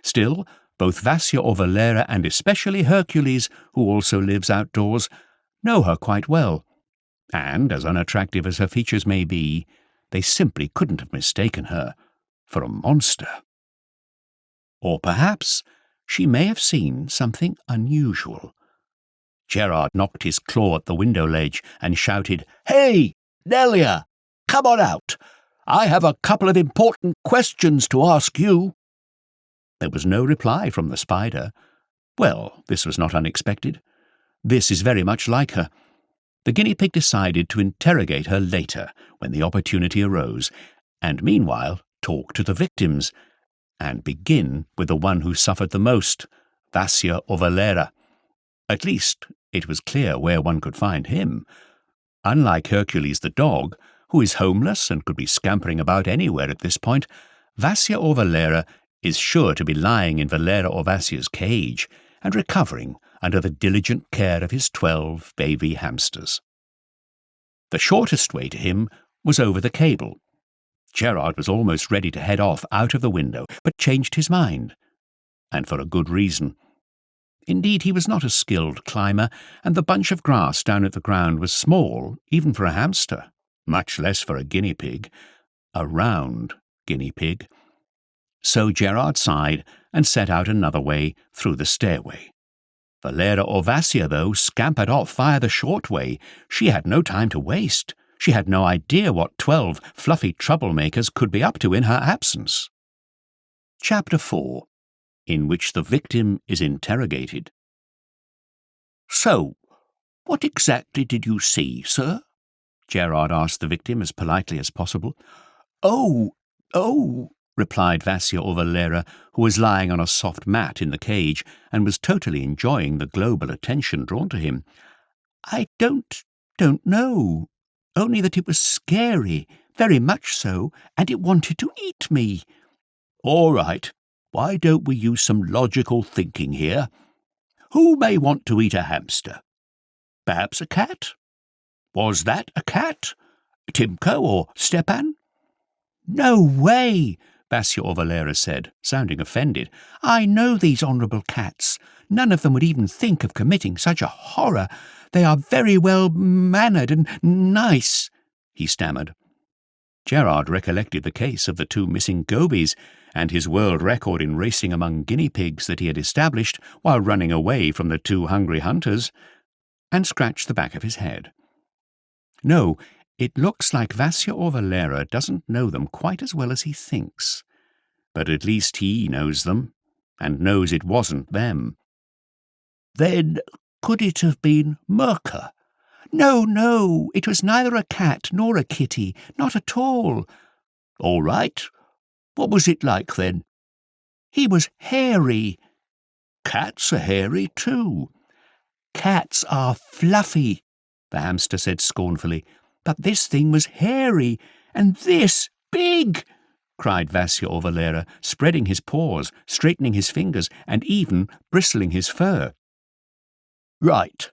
Still, both Vasya or Valera, and especially Hercules, who also lives outdoors, know her quite well, and, as unattractive as her features may be, they simply couldn't have mistaken her for a monster. Or perhaps she may have seen something unusual. Gerard knocked his claw at the window ledge and shouted, "Hey, Nelia, come on out. I have a couple of important questions to ask you." There was no reply from the spider. Well, this was not unexpected. This is very much like her. The guinea pig decided to interrogate her later, when the opportunity arose, and meanwhile talk to the victims, and begin with the one who suffered the most, Vasya or Valera. At least it was clear where one could find him. Unlike Hercules the dog, who is homeless and could be scampering about anywhere at this point, Vasya or Valera is sure to be lying in Valera or Vasya's cage and recovering under the diligent care of his 12 baby hamsters. The shortest way to him was over the cable. Gerard was almost ready to head off out of the window, but changed his mind, and for a good reason. Indeed, he was not a skilled climber, and the bunch of grass down at the ground was small, even for a hamster. much less for a guinea pig, a round guinea pig. So Gerard sighed and set out another way through the stairway. Valera Orvasia, though, scampered off via the short way. She had no time to waste. She had no idea what 12 fluffy troublemakers could be up to in her absence. Chapter 4, in which the victim is interrogated. "So, what exactly did you see, sir?" Gerard asked the victim as politely as possible. Oh, replied Vassia or Valera, who was lying on a soft mat in the cage and was totally enjoying the global attention drawn to him. "I don't know. Only that it was scary, very much so, and it wanted to eat me." "All right. Why don't we use some logical thinking here? Who may want to eat a hamster? Perhaps a cat? Was that a cat? Timko or Stepan?" "No way," Vassia or Valera said, sounding offended. "I know these honourable cats. None of them would even think of committing such a horror. They are very well mannered and nice," he stammered. Gerard recollected the case of the 2 missing gobies and his world record in racing among guinea pigs that he had established while running away from the 2 hungry hunters, and scratched the back of his head. No, it looks like Vassia or Valera doesn't know them quite as well as he thinks. But at least he knows them, and knows it wasn't them. "Then could it have been Merker?" No, it was neither a cat nor a kitty, not at all." "All right. What was it like then?" "He was hairy." "Cats are hairy too." "Cats are fluffy," the hamster said scornfully. "But this thing was hairy, and this big," cried Vassia or Valera, spreading his paws, straightening his fingers, and even bristling his fur. "Right.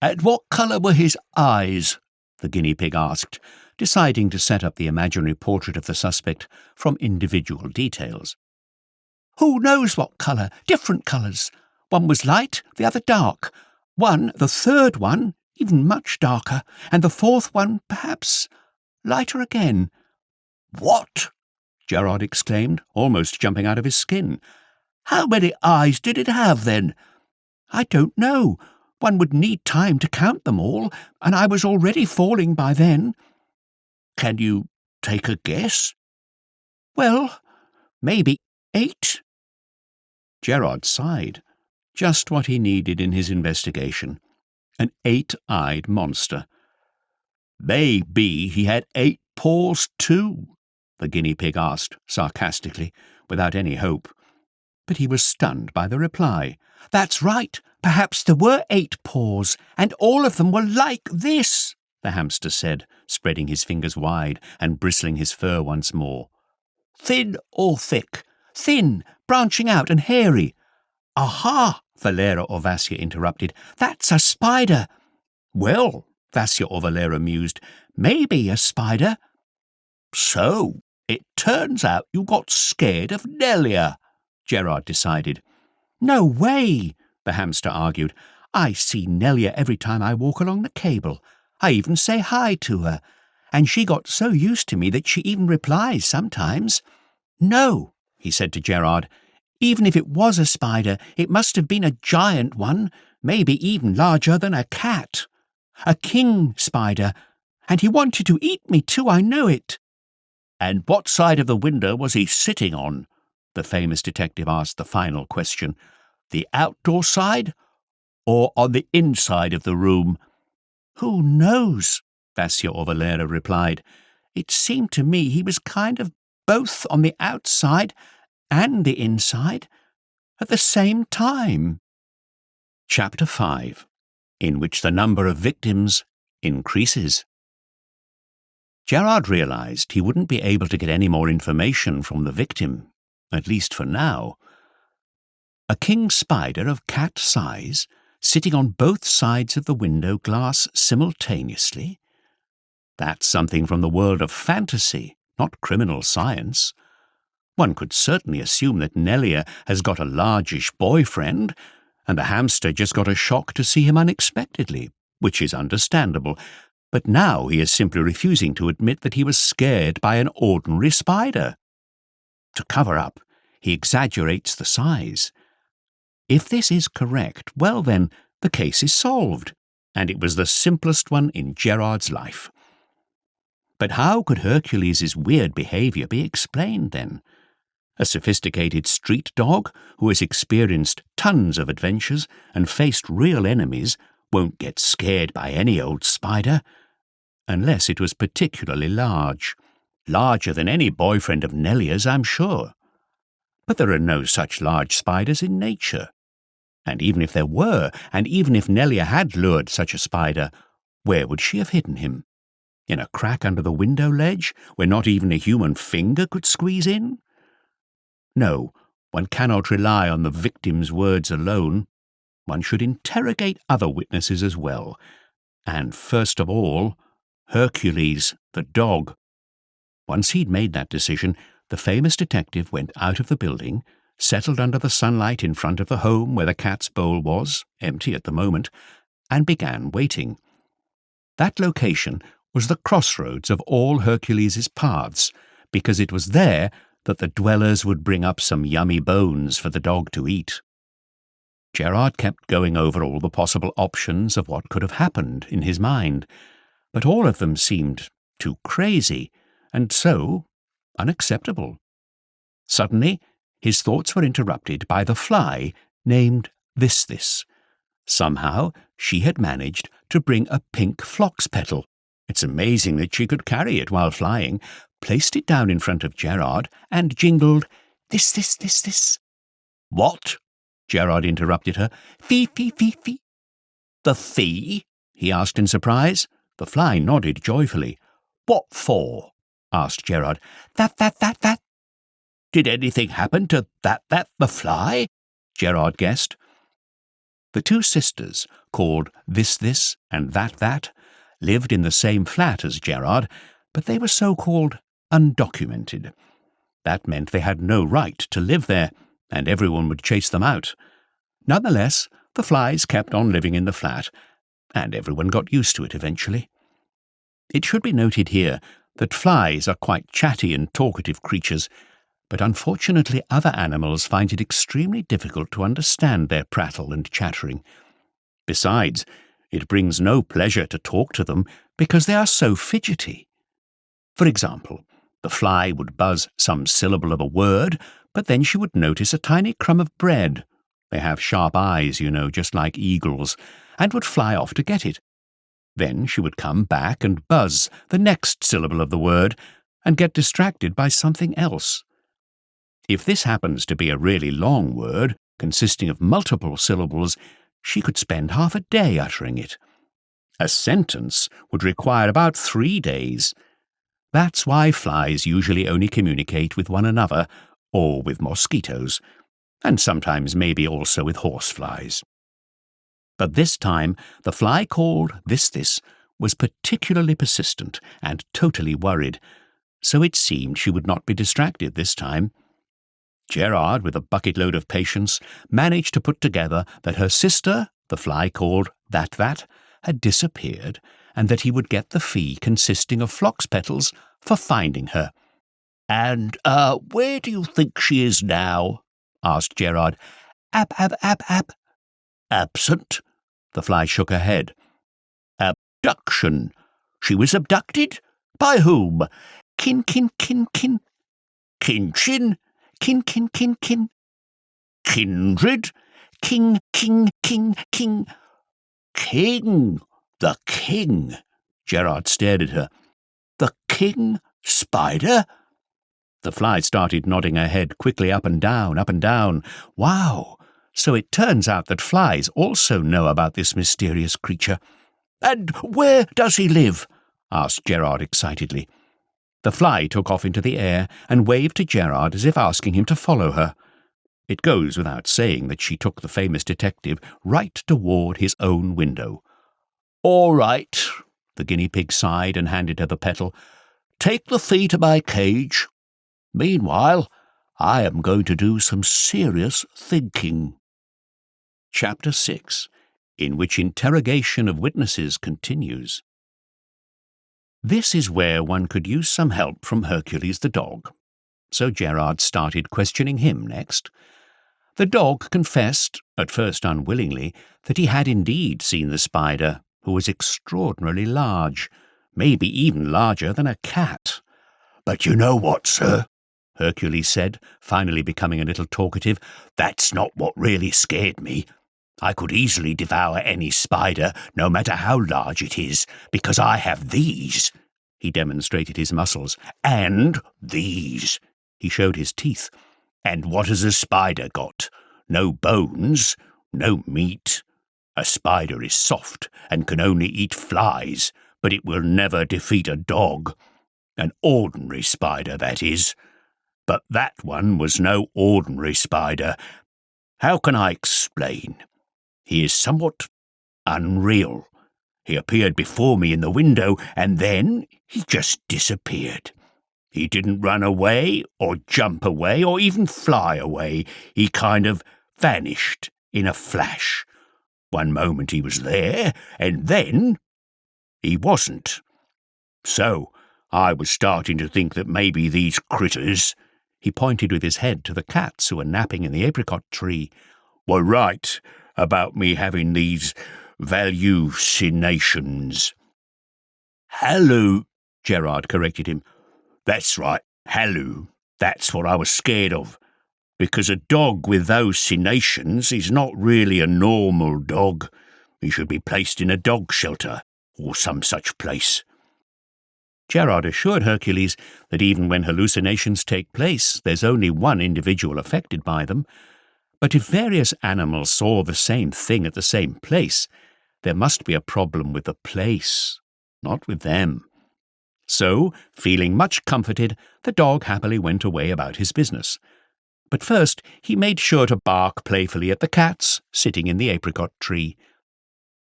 And what colour were his eyes?" the guinea pig asked, deciding to set up the imaginary portrait of the suspect from individual details. "Who knows what colour? Different colours. One was light, the other dark. One, the third one, even much darker, and the fourth one, perhaps, lighter again." "What?" Gerard exclaimed, almost jumping out of his skin. "How many eyes did it have, then?" "I don't know. One would need time to count them all, and I was already falling by then." "Can you take a guess?" "Well, maybe 8. Gerard sighed. Just what he needed in his investigation. An 8-eyed monster. "Maybe he had 8 paws too?" the guinea pig asked, sarcastically, without any hope. But he was stunned by the reply. "That's right. Perhaps there were 8 paws, and all of them were like this," the hamster said, spreading his fingers wide and bristling his fur once more. "Thin or thick?" "Thin, branching out and hairy." "Aha!" Valera or Vassia interrupted. "That's a spider." "Well," Vassia or Valera mused, "maybe a spider." "So, it turns out you got scared of Nelia," Gerard decided. "No way," the hamster argued. "I see Nelia every time I walk along the cable. I even say hi to her. And she got so used to me that she even replies sometimes." "No," he said to Gerard. "Even if it was a spider, it must have been a giant one, maybe even larger than a cat. A king spider. And he wanted to eat me too, I know it." "And what side of the window was he sitting on?" the famous detective asked the final question. "The outdoor side, or on the inside of the room?" "Who knows?" Vassia or Valera replied. "It seemed to me he was kind of both on the outside and the inside at the same time." Chapter 5, in which the number of victims increases. Gerard realized he wouldn't be able to get any more information from the victim, at least for now. A king spider of cat size, sitting on both sides of the window glass simultaneously? That's something from the world of fantasy, not criminal science. One could certainly assume that Nelia has got a largish boyfriend, and the hamster just got a shock to see him unexpectedly, which is understandable. But now he is simply refusing to admit that he was scared by an ordinary spider. To cover up, he exaggerates the size. If this is correct, well then, the case is solved, and it was the simplest one in Gerard's life. But how could Hercules's weird behaviour be explained then? A sophisticated street dog who has experienced tons of adventures and faced real enemies won't get scared by any old spider, unless it was particularly large. Larger than any boyfriend of Nelia's, I'm sure. But there are no such large spiders in nature. And even if there were, and even if Nelia had lured such a spider, where would she have hidden him? In a crack under the window ledge, where not even a human finger could squeeze in? No, one cannot rely on the victim's words alone. One should interrogate other witnesses as well. And first of all, Hercules, the dog. Once he'd made that decision, the famous detective went out of the building, settled under the sunlight in front of the home where the cat's bowl was, empty at the moment, and began waiting. That location was the crossroads of all Hercules's paths, because it was there that the dwellers would bring up some yummy bones for the dog to eat. Gerard kept going over all the possible options of what could have happened in his mind, but all of them seemed too crazy, and so unacceptable. Suddenly, his thoughts were interrupted by the fly named This. Somehow, she had managed to bring a pink phlox petal. It's amazing that she could carry it while flying, placed it down in front of Gerard, and jingled, This. What? Gerard interrupted her. Fee. The fee? He asked in surprise. The fly nodded joyfully. What for? Asked Gerard. That. Did anything happen to that, the fly? Gerard guessed. The two sisters, called This and That, lived in the same flat as Gerard, but they were so-called undocumented. That meant they had no right to live there, and everyone would chase them out. Nonetheless, the flies kept on living in the flat, and everyone got used to it eventually. It should be noted here that flies are quite chatty and talkative creatures, but unfortunately other animals find it extremely difficult to understand their prattle and chattering. Besides, it brings no pleasure to talk to them because they are so fidgety. For example, the fly would buzz some syllable of a word, but then she would notice a tiny crumb of bread. They have sharp eyes, just like eagles, and would fly off to get it. Then she would come back and buzz the next syllable of the word and get distracted by something else. If this happens to be a really long word, consisting of multiple syllables, she could spend half a day uttering it. A sentence would require about 3 days. That's why flies usually only communicate with one another, or with mosquitoes, and sometimes maybe also with horseflies. But this time, the fly called This was particularly persistent and totally worried, so it seemed she would not be distracted this time. Gerard, with a bucket-load of patience, managed to put together that her sister, the fly called That, had disappeared, and that he would get the fee consisting of phlox petals for finding her. And, where do you think she is now? Asked Gerard. Absent? The fly shook her head. Abduction. She was abducted? By whom? Kin. Kinchin? Kin. Kindred? King. King. The king. Gerard stared at her. The king spider? The fly started nodding her head quickly up and down. Wow! So it turns out that flies also know about this mysterious creature. And where does he live? Asked Gerard excitedly. The fly took off into the air and waved to Gerard as if asking him to follow her. It goes without saying that she took the famous detective right toward his own window. All right, the guinea pig sighed and handed her the petal. Take the fee to my cage. Meanwhile, I am going to do some serious thinking. Chapter 6, in which interrogation of witnesses continues. This is where one could use some help from Hercules the dog. So Gerard started questioning him next. The dog confessed, at first unwillingly, that he had indeed seen the spider, who was extraordinarily large, maybe even larger than a cat. "But you know what, sir?" Hercules said, finally becoming a little talkative. "That's not what really scared me. I could easily devour any spider, no matter how large it is, because I have these." He demonstrated his muscles. "And these." He showed his teeth. "And what has a spider got? No bones, no meat. A spider is soft and can only eat flies, but it will never defeat a dog. An ordinary spider, that is. But that one was no ordinary spider. How can I explain? He is somewhat unreal. He appeared before me in the window, and then he just disappeared. He didn't run away, or jump away, or even fly away. He kind of vanished in a flash. One moment he was there, and then he wasn't. So I was starting to think that maybe these critters," he pointed with his head to the cats who were napping in the apricot tree, "were right about me having these hallucinations." "Hallu," Gerard corrected him. "That's right, hallu. That's what I was scared of. Because a dog with those hallucinations is not really a normal dog. He should be placed in a dog shelter, or some such place." Gerard assured Hercules that even when hallucinations take place, there's only one individual affected by them. But if various animals saw the same thing at the same place, there must be a problem with the place, not with them. So, feeling much comforted, the dog happily went away about his business. But first he made sure to bark playfully at the cats sitting in the apricot tree.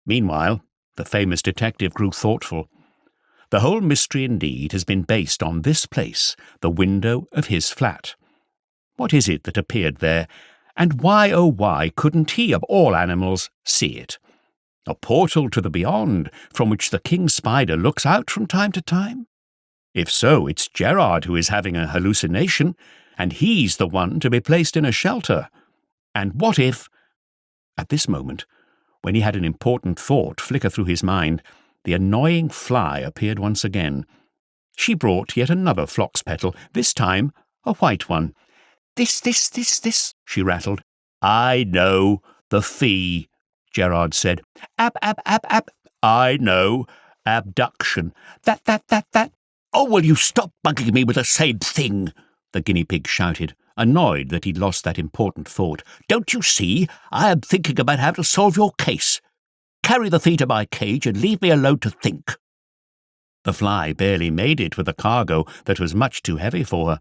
Meanwhile, the famous detective grew thoughtful. The whole mystery indeed has been based on this place, the window of his flat. What is it that appeared there, and why, oh why, couldn't he, of all animals, see it? A portal to the beyond, from which the king spider looks out from time to time? If so, it's Gerard who is having a hallucination, and he's the one to be placed in a shelter. And what if— At this moment, when he had an important thought flicker through his mind, the annoying fly appeared once again. She brought yet another phlox petal, this time a white one. This, she rattled. "I know, the fee," Gerard said. "Ab, I know, abduction. That. Oh, will you stop bugging me with the same thing?" the guinea pig shouted, annoyed that he'd lost that important thought. "Don't you see? I am thinking about how to solve your case. Carry the fee to my cage and leave me alone to think." The fly barely made it with a cargo that was much too heavy for her,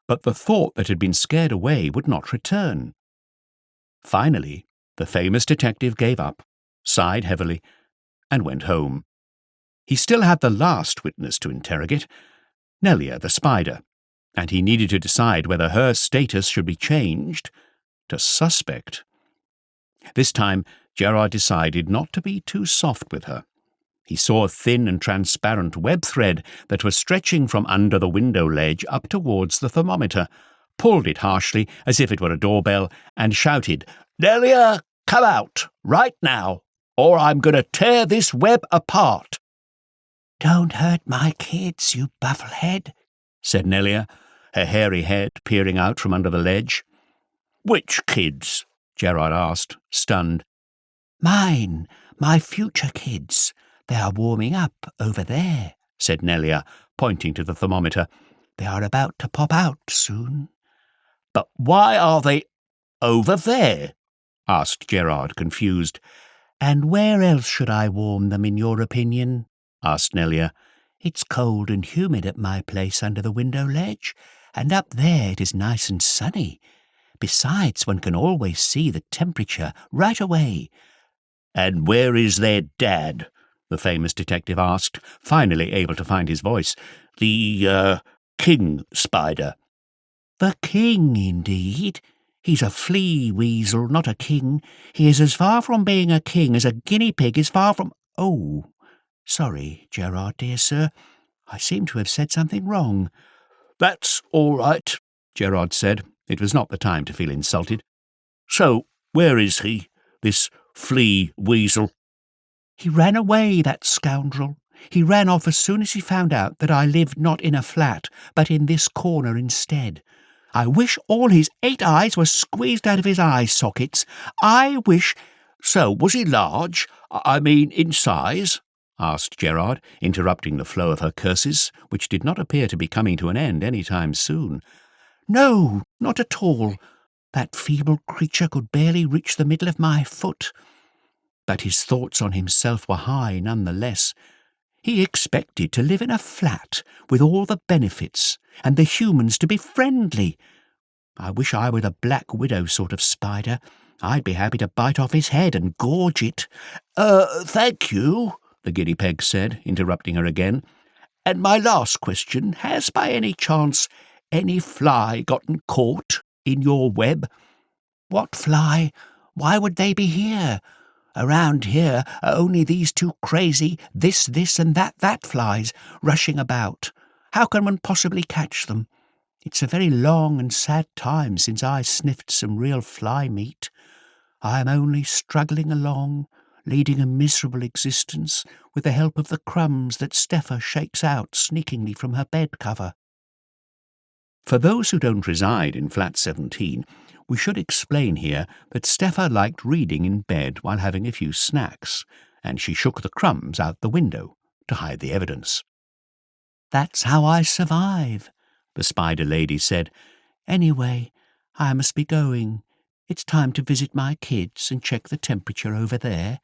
but the thought that had been scared away would not return. Finally, the famous detective gave up, sighed heavily, and went home. He still had the last witness to interrogate, Nelia the spider, and he needed to decide whether her status should be changed to suspect. This time, Gerard decided not to be too soft with her. He saw a thin and transparent web thread that was stretching from under the window ledge up towards the thermometer, pulled it harshly as if it were a doorbell, and shouted, "Nelia, come out, right now, or I'm going to tear this web apart." "Don't hurt my kids, you bufflehead," said Nelia, her hairy head peering out from under the ledge. "Which kids?" Gerard asked, stunned. "Mine, my future kids. They are warming up over there," said Nelia, pointing to the thermometer. "They are about to pop out soon." "But why are they over there?" asked Gerard, confused. "And where else should I warm them, in your opinion?" asked Nelia. "It's cold and humid at my place under the window ledge, and up there it is nice and sunny. Besides, one can always see the temperature right away." "And where is their dad?" the famous detective asked, finally able to find his voice. "The, king spider." "The king, indeed. He's a flea weasel, not a king. He is as far from being a king as a guinea pig is far from— Oh, sorry, Gerard, dear sir. I seem to have said something wrong." "That's all right," Gerard said. It was not the time to feel insulted. "So, where is he, this flea weasel?" "He ran away, that scoundrel. He ran off as soon as he found out that I lived not in a flat, but in this corner instead. I wish all his 8 eyes were squeezed out of his eye sockets. I wish—" "So, was he large? I mean, in size?" asked Gerard, interrupting the flow of her curses, which did not appear to be coming to an end any time soon. "No, not at all. That feeble creature could barely reach the middle of my foot." But his thoughts on himself were high none the less. He expected to live in a flat with all the benefits, and the humans to be friendly. I wish I were the Black Widow sort of spider. I'd be happy to bite off his head and gorge it. Thank you," the guinea pig said, interrupting her again. "And my last question, has by any chance any fly gotten caught in your web?" "What fly? Why would they be here? Around here are only these 2 crazy this and that flies rushing about. How can one possibly catch them? It's a very long and sad time since I sniffed some real fly meat. I am only struggling along, leading a miserable existence with the help of the crumbs that Steffa shakes out sneakingly from her bed cover." For those who don't reside in Flat 17, we should explain here that Steffa liked reading in bed while having a few snacks, and she shook the crumbs out the window to hide the evidence. "That's how I survive," the spider lady said. "Anyway, I must be going. It's time to visit my kids and check the temperature over there."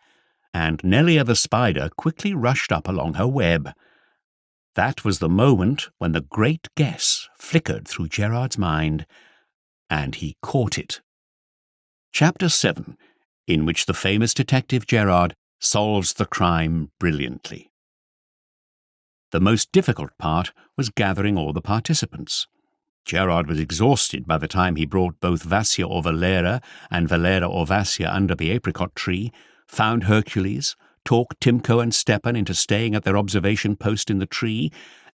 And Nelia the spider quickly rushed up along her web. That was the moment when the great guess flickered through Gerard's mind, and he caught it. Chapter 7, in which the famous detective Gerard solves the crime brilliantly. The most difficult part was gathering all the participants. Gerard was exhausted by the time he brought both Vassia or Valera and Valera or Vassia under the apricot tree, found Hercules, talked Timko and Stepan into staying at their observation post in the tree,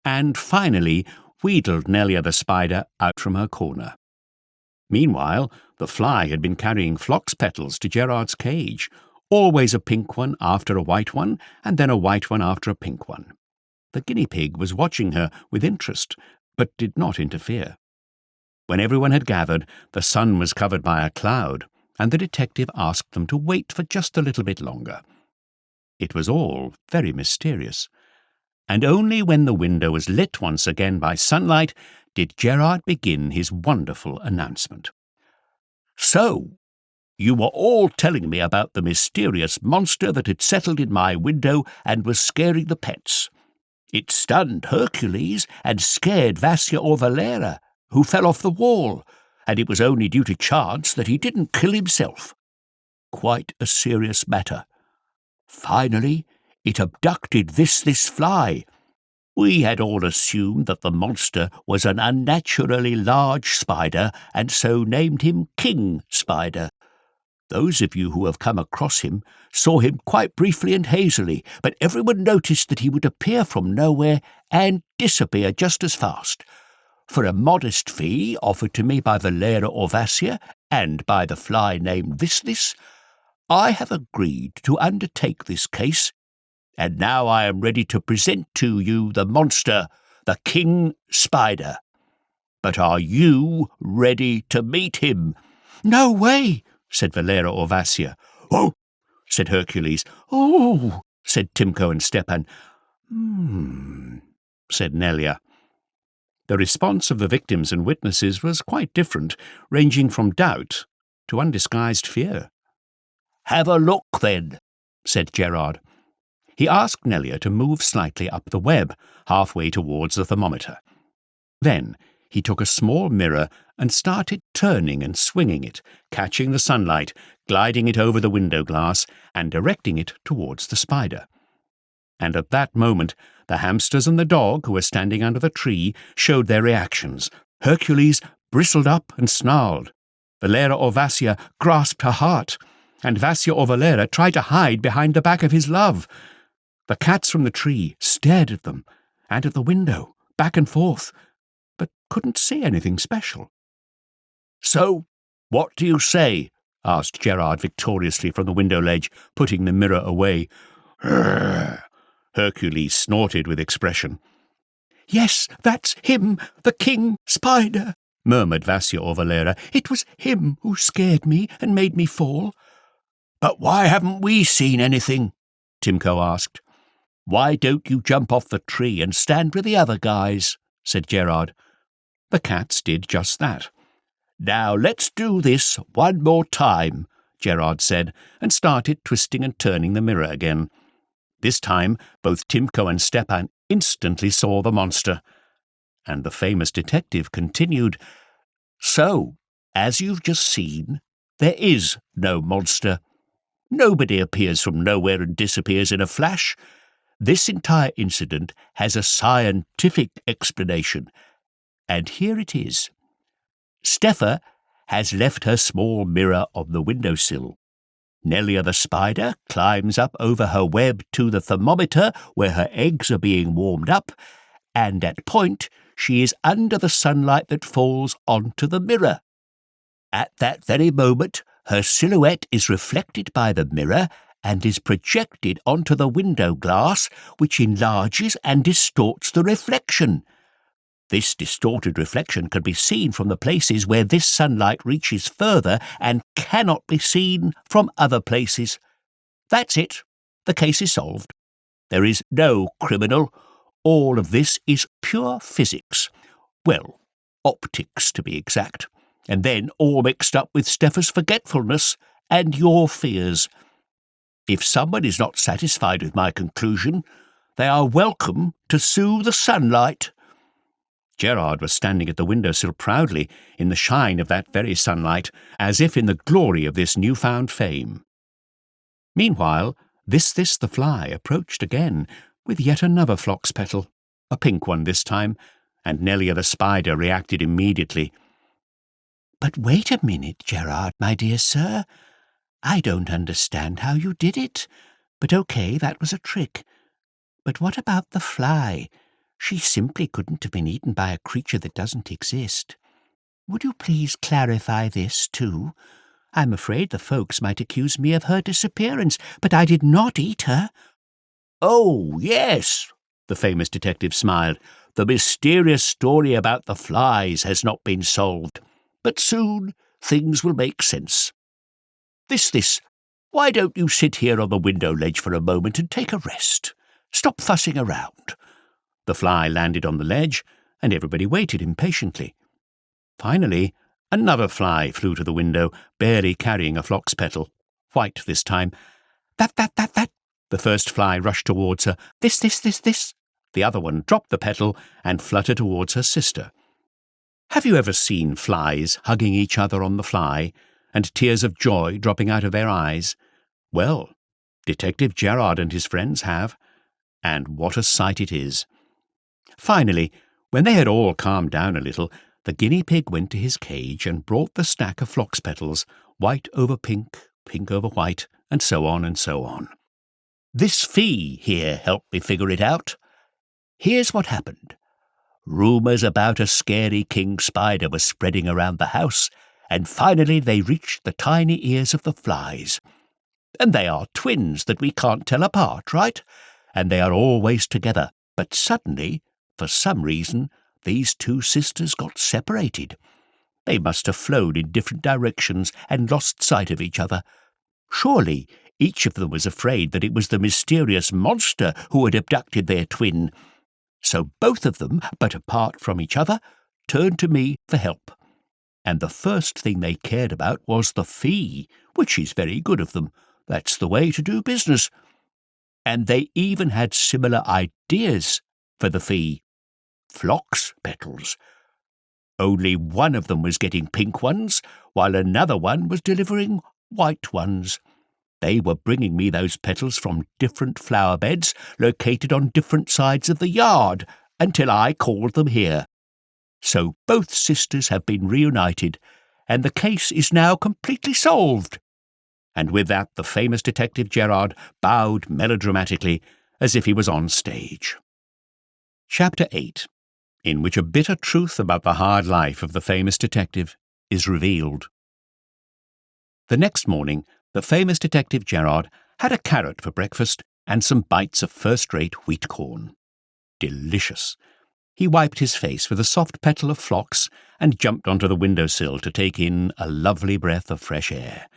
and finally wheedled Nelia the spider out from her corner. Meanwhile, the fly had been carrying phlox petals to Gerard's cage, always a pink one after a white one, and then a white one after a pink one. The guinea pig was watching her with interest, but did not interfere. When everyone had gathered, the sun was covered by a cloud, and the detective asked them to wait for just a little bit longer. It was all very mysterious, and only when the window was lit once again by sunlight did Gerard begin his wonderful announcement. "So, you were all telling me about the mysterious monster that had settled in my window and was scaring the pets. It stunned Hercules and scared Vassia or Valera, who fell off the wall, and it was only due to chance that he didn't kill himself. Quite a serious matter. Finally, it abducted this fly. We had all assumed that the monster was an unnaturally large spider, and so named him King Spider. Those of you who have come across him saw him quite briefly and hazily, but everyone noticed that he would appear from nowhere and disappear just as fast. For a modest fee offered to me by Valera or Vassia, and by the fly named this, I have agreed to undertake this case, and now I am ready to present to you the monster, the King Spider. But are you ready to meet him?" "No way," said Valera or Vassia. "Oh," said Hercules. "Oh," said Timko and Stepan. Said Nelia. The response of the victims and witnesses was quite different, ranging from doubt to undisguised fear. "Have a look, then," said Gerard. He asked Nelia to move slightly up the web, halfway towards the thermometer. Then he took a small mirror and started turning and swinging it, catching the sunlight, gliding it over the window glass, and directing it towards the spider. And at that moment, the hamsters and the dog, who were standing under the tree, showed their reactions. Hercules bristled up and snarled. Valera or Vassia grasped her heart, and Vassia or Valera tried to hide behind the back of his love. The cats from the tree stared at them, out of the window, back and forth, but couldn't see anything special. "So, what do you say?" asked Gerard victoriously from the window ledge, putting the mirror away. Hercules snorted with expression. "Yes, that's him, the king spider," murmured Vasya or Valera. "It was him who scared me and made me fall." "But why haven't we seen anything?" Timko asked. "Why don't you jump off the tree and stand with the other guys?" said Gerard. The cats did just that. "Now let's do this one more time," Gerard said, and started twisting and turning the mirror again. This time, both Timko and Stepan instantly saw the monster. And the famous detective continued, "So, as you've just seen, there is no monster. Nobody appears from nowhere and disappears in a flash. This entire incident has a scientific explanation, and here it is. Steffa has left her small mirror on the windowsill. Nelia the spider climbs up over her web to the thermometer where her eggs are being warmed up, and at point she is under the sunlight that falls onto the mirror. At that very moment, her silhouette is reflected by the mirror and is projected onto the window glass, which enlarges and distorts the reflection. This distorted reflection can be seen from the places where this sunlight reaches further and cannot be seen from other places. That's it. The case is solved. There is no criminal. All of this is pure physics. Well, optics to be exact. And then all mixed up with Steffa's forgetfulness and your fears. If someone is not satisfied with my conclusion, they are welcome to sue the sunlight." Gerard was standing at the windowsill proudly in the shine of that very sunlight, as if in the glory of this newfound fame. Meanwhile, This the fly approached again, with yet another phlox petal, a pink one this time, and Nelia the spider reacted immediately. "But wait a minute, Gerard, my dear sir. I don't understand how you did it. But okay, that was a trick. But what about the fly? She simply couldn't have been eaten by a creature that doesn't exist. Would you please clarify this, too? I'm afraid the folks might accuse me of her disappearance, but I did not eat her." "Oh, yes," the famous detective smiled. "The mysterious story about the flies has not been solved, but soon things will make sense. This, why don't you sit here on the window ledge for a moment and take a rest? Stop fussing around." The fly landed on the ledge, and everybody waited impatiently. Finally, another fly flew to the window, barely carrying a phlox petal, white this time. That. The first fly rushed towards her. This. The other one dropped the petal and fluttered towards her sister. Have you ever seen flies hugging each other on the fly, and tears of joy dropping out of their eyes? Well, Detective Gerard and his friends have, and what a sight it is. Finally, when they had all calmed down a little, the guinea pig went to his cage and brought the stack of phlox petals, white over pink, pink over white, and so on and so on. This fee here helped me figure it out. Here's what happened. Rumours about a scary king spider were spreading around the house, and finally they reached the tiny ears of the flies. And they are twins that we can't tell apart, right? And they are always together. But suddenly, for some reason, these two sisters got separated. They must have flown in different directions and lost sight of each other. Surely each of them was afraid that it was the mysterious monster who had abducted their twin. So both of them, but apart from each other, turned to me for help. And the first thing they cared about was the fee, which is very good of them. That's the way to do business. And they even had similar ideas for the fee. Phlox petals. Only one of them was getting pink ones, while another one was delivering white ones. They were bringing me those petals from different flower beds located on different sides of the yard until I called them here. So both sisters have been reunited, and the case is now completely solved." And with that the famous Detective Gerard bowed melodramatically as if he was on stage. Chapter 8, in which a bitter truth about the hard life of the famous detective is revealed. The next morning, the famous detective Gerard had a carrot for breakfast and some bites of first-rate wheat corn. Delicious. He wiped his face with a soft petal of phlox and jumped onto the windowsill to take in a lovely breath of fresh air.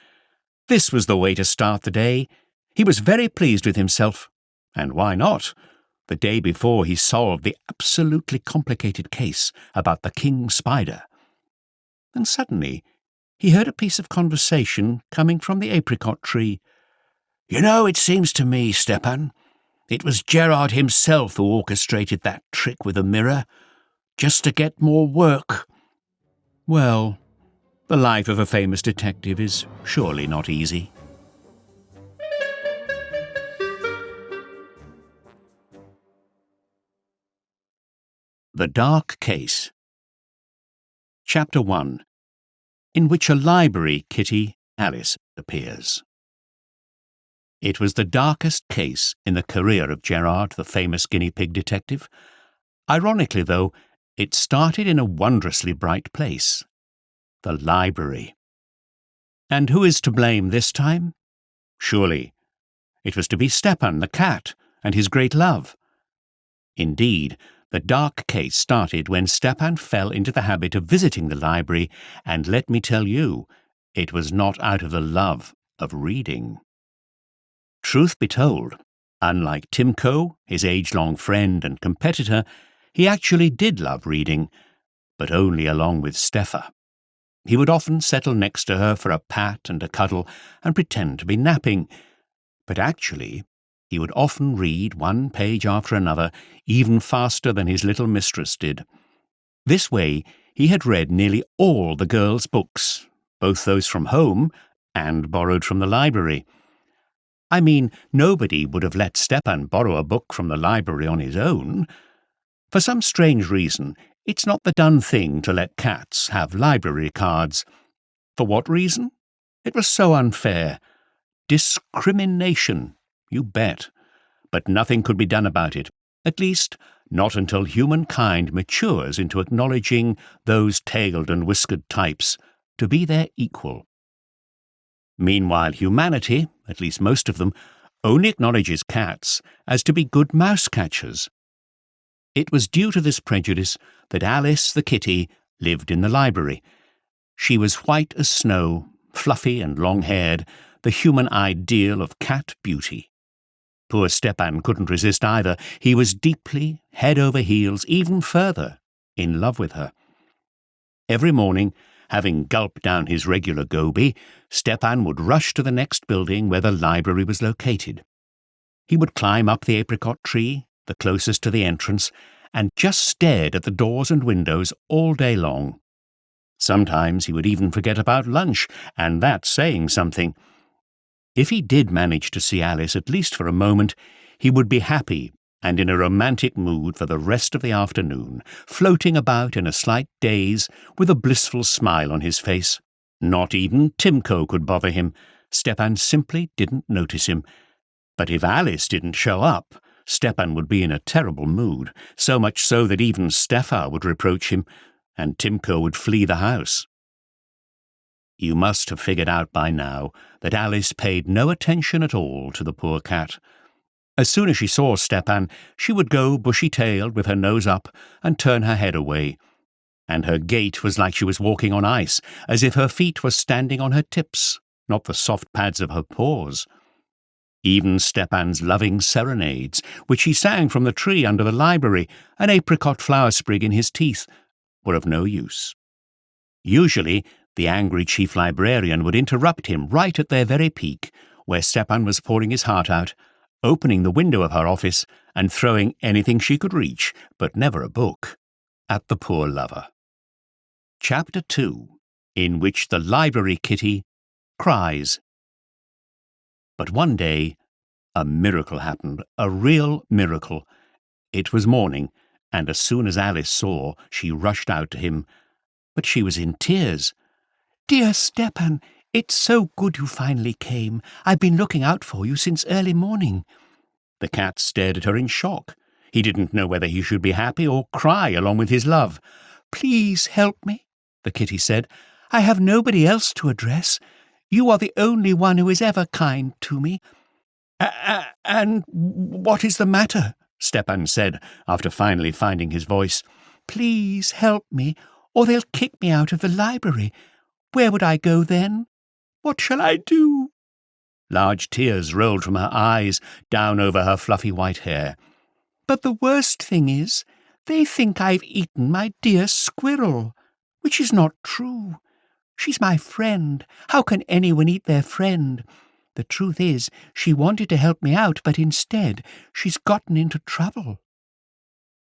This was the way to start the day. He was very pleased with himself. And why not? The day before he solved the absolutely complicated case about the king spider. And suddenly he heard a piece of conversation coming from the apricot tree. "You know, it seems to me, Stepan, it was Gerard himself who orchestrated that trick with a mirror, just to get more work." Well, the life of a famous detective is surely not easy. The Dark Case. Chapter 1, in which a library kitty, Alice, appears. It was the darkest case in the career of Gerard, the famous guinea pig detective. Ironically, though, it started in a wondrously bright place, the library. And who is to blame this time? Surely it was to be Stepan, the cat, and his great love. Indeed, the dark case started when Stepan fell into the habit of visiting the library, and let me tell you, it was not out of the love of reading. Truth be told, unlike Timko, his age-long friend and competitor, he actually did love reading, but only along with Stefa. He would often settle next to her for a pat and a cuddle and pretend to be napping, but actually he would often read one page after another, even faster than his little mistress did. This way he had read nearly all the girls' books, both those from home and borrowed from the library. I mean, nobody would have let Stepan borrow a book from the library on his own. For some strange reason, it's not the done thing to let cats have library cards. For what reason? It was so unfair. Discrimination, you bet. But nothing could be done about it, at least not until humankind matures into acknowledging those tailed and whiskered types to be their equal. Meanwhile, humanity, at least most of them, only acknowledges cats as to be good mouse catchers. It was due to this prejudice that Alice, the kitty, lived in the library. She was white as snow, fluffy and long-haired, the human ideal of cat beauty. Poor Stepan couldn't resist either. He was deeply, head over heels, even further, in love with her. Every morning, having gulped down his regular goby, Stepan would rush to the next building where the library was located. He would climb up the apricot tree, the closest to the entrance, and just stared at the doors and windows all day long. Sometimes he would even forget about lunch, and that's saying something. If he did manage to see Alice at least for a moment, he would be happy and in a romantic mood for the rest of the afternoon, floating about in a slight daze with a blissful smile on his face. Not even Timko could bother him. Stepan simply didn't notice him. But if Alice didn't show up, Stepan would be in a terrible mood, so much so that even Stefa would reproach him, and Timko would flee the house. You must have figured out by now that Alice paid no attention at all to the poor cat. As soon as she saw Stepan, she would go bushy-tailed with her nose up and turn her head away, and her gait was like she was walking on ice, as if her feet were standing on her tips, not the soft pads of her paws. Even Stepan's loving serenades, which he sang from the tree under the library, an apricot flower sprig in his teeth, were of no use. Usually, the angry chief librarian would interrupt him right at their very peak, where Stepan was pouring his heart out, opening the window of her office and throwing anything she could reach, but never a book, at the poor lover. Chapter 2, in which the library kitty cries. But one day, a miracle happened, a real miracle. It was morning, and as soon as Alice saw, she rushed out to him. But she was in tears. "Dear Stepan, it's so good you finally came. I've been looking out for you since early morning." The cat stared at her in shock. He didn't know whether he should be happy or cry along with his love. "Please help me," the kitty said. "I have nobody else to address. You are the only one who is ever kind to me." And what is the matter?" Stepan said, after finally finding his voice. "Please help me, or they'll kick me out of the library. Where would I go then? What shall I do?" Large tears rolled from her eyes down over her fluffy white hair. "But the worst thing is, they think I've eaten my dear squirrel, which is not true. She's my friend. How can anyone eat their friend? The truth is, she wanted to help me out, but instead she's gotten into trouble."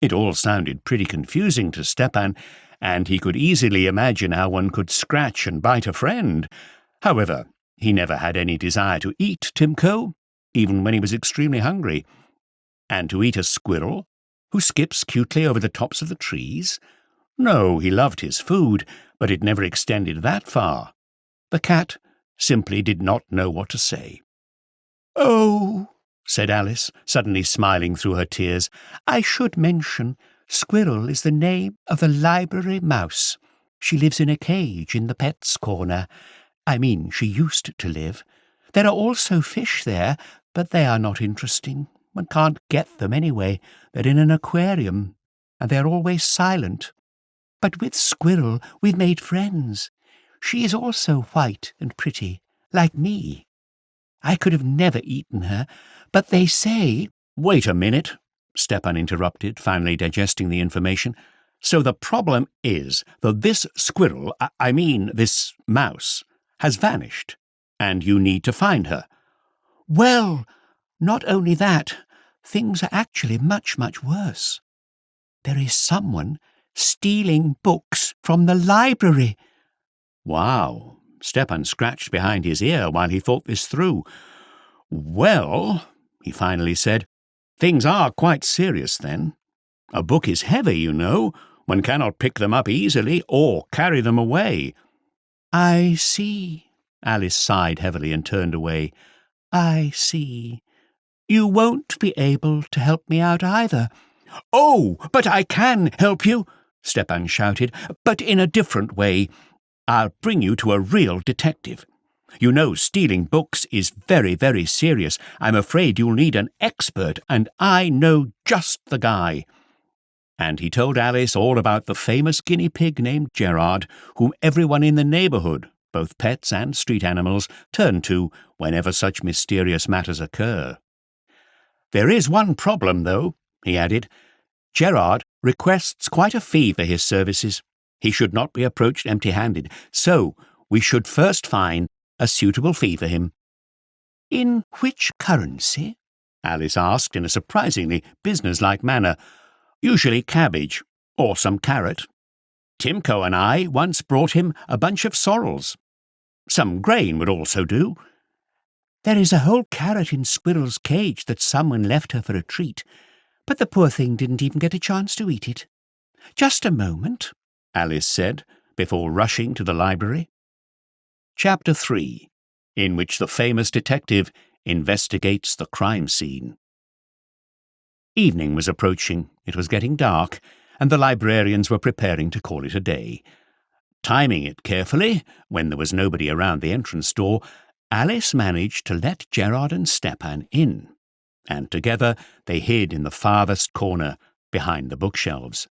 It all sounded pretty confusing to Stepan, and he could easily imagine how one could scratch and bite a friend. However, he never had any desire to eat Timko, even when he was extremely hungry. And to eat a squirrel, who skips cutely over the tops of the trees? No, he loved his food, but it never extended that far. The cat simply did not know what to say. "Oh," said Alice, suddenly smiling through her tears, "I should mention, Squirrel is the name of the library mouse. She lives in a cage in the pets' corner. I mean, she used to live. There are also fish there, but they are not interesting. One can't get them anyway. They're in an aquarium, and they're always silent. But with Squirrel we've made friends. She is also white and pretty, like me. I could have never eaten her, but they say—" "Wait a minute," Stepan interrupted, finally digesting the information. "So the problem is that this squirrel, this mouse, has vanished, and you need to find her." "Well, not only that, things are actually much, much worse. There is someone stealing books from the library." Wow! Stepan scratched behind his ear while he thought this through. "Well," he finally said, "things are quite serious then. A book is heavy, you know. One cannot pick them up easily or carry them away." "I see." Alice sighed heavily and turned away. "I see. You won't be able to help me out either." "Oh, but I can help you," Stepan shouted, "but in a different way. I'll bring you to a real detective. You know, stealing books is very, very serious. I'm afraid you'll need an expert, and I know just the guy." And he told Alice all about the famous guinea pig named Gerard, whom everyone in the neighbourhood, both pets and street animals, turn to whenever such mysterious matters occur. "There is one problem, though," he added. "Gerard requests quite a fee for his services. He should not be approached empty-handed, so we should first find a suitable fee for him." "In which currency?" Alice asked in a surprisingly business-like manner. "Usually cabbage, or some carrot. Timko and I once brought him a bunch of sorrels. Some grain would also do." "There is a whole carrot in Squirrel's cage that someone left her for a treat, but the poor thing didn't even get a chance to eat it. Just a moment," Alice said, before rushing to the library. Chapter 3, in which the famous detective investigates the crime scene. Evening was approaching, it was getting dark, and the librarians were preparing to call it a day. Timing it carefully, when there was nobody around the entrance door, Alice managed to let Gerard and Stepan in, and together they hid in the farthest corner behind the bookshelves.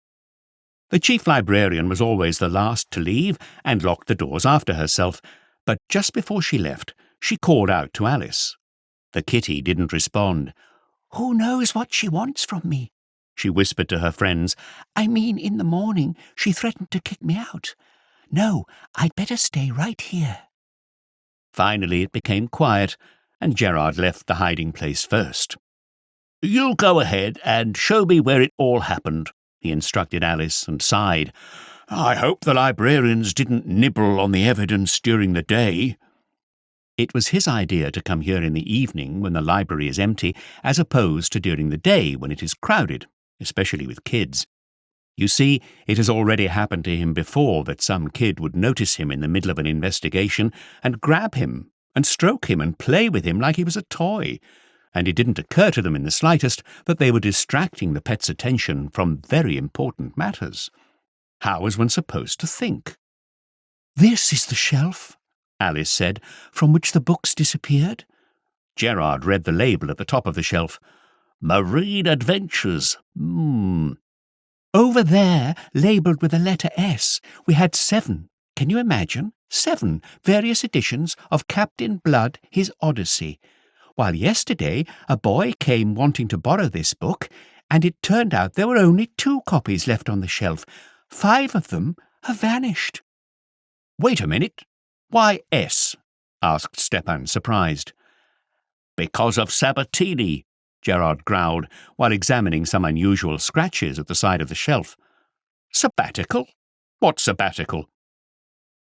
The chief librarian was always the last to leave and locked the doors after herself, but just before she left, she called out to Alice. The kitty didn't respond. "Who knows what she wants from me?" she whispered to her friends. "I mean, in the morning she threatened to kick me out. No, I'd better stay right here." Finally it became quiet, and Gerard left the hiding place first. "You go ahead and show me where it all happened," he instructed Alice, and sighed. "I hope the librarians didn't nibble on the evidence during the day." It was his idea to come here in the evening when the library is empty, as opposed to during the day when it is crowded, especially with kids. You see, it has already happened to him before that some kid would notice him in the middle of an investigation and grab him and stroke him and play with him like he was a toy. and it didn't occur to them in the slightest that they were distracting the pet's attention from very important matters. How was one supposed to think? "This is the shelf," Alice said, "from which the books disappeared." Gerard read the label at the top of the shelf. Marine Adventures. "Over there, labelled with the letter S, we had 7. Can you imagine? 7 various editions of Captain Blood, His Odyssey. While yesterday a boy came wanting to borrow this book, and it turned out there were only 2 copies left on the shelf. 5 of them have vanished." Wait a minute. Why S? Asked Stepan, surprised. Because of Sabatini, Gerard growled, while examining some unusual scratches at the side of the shelf. Sabbatical? What sabbatical?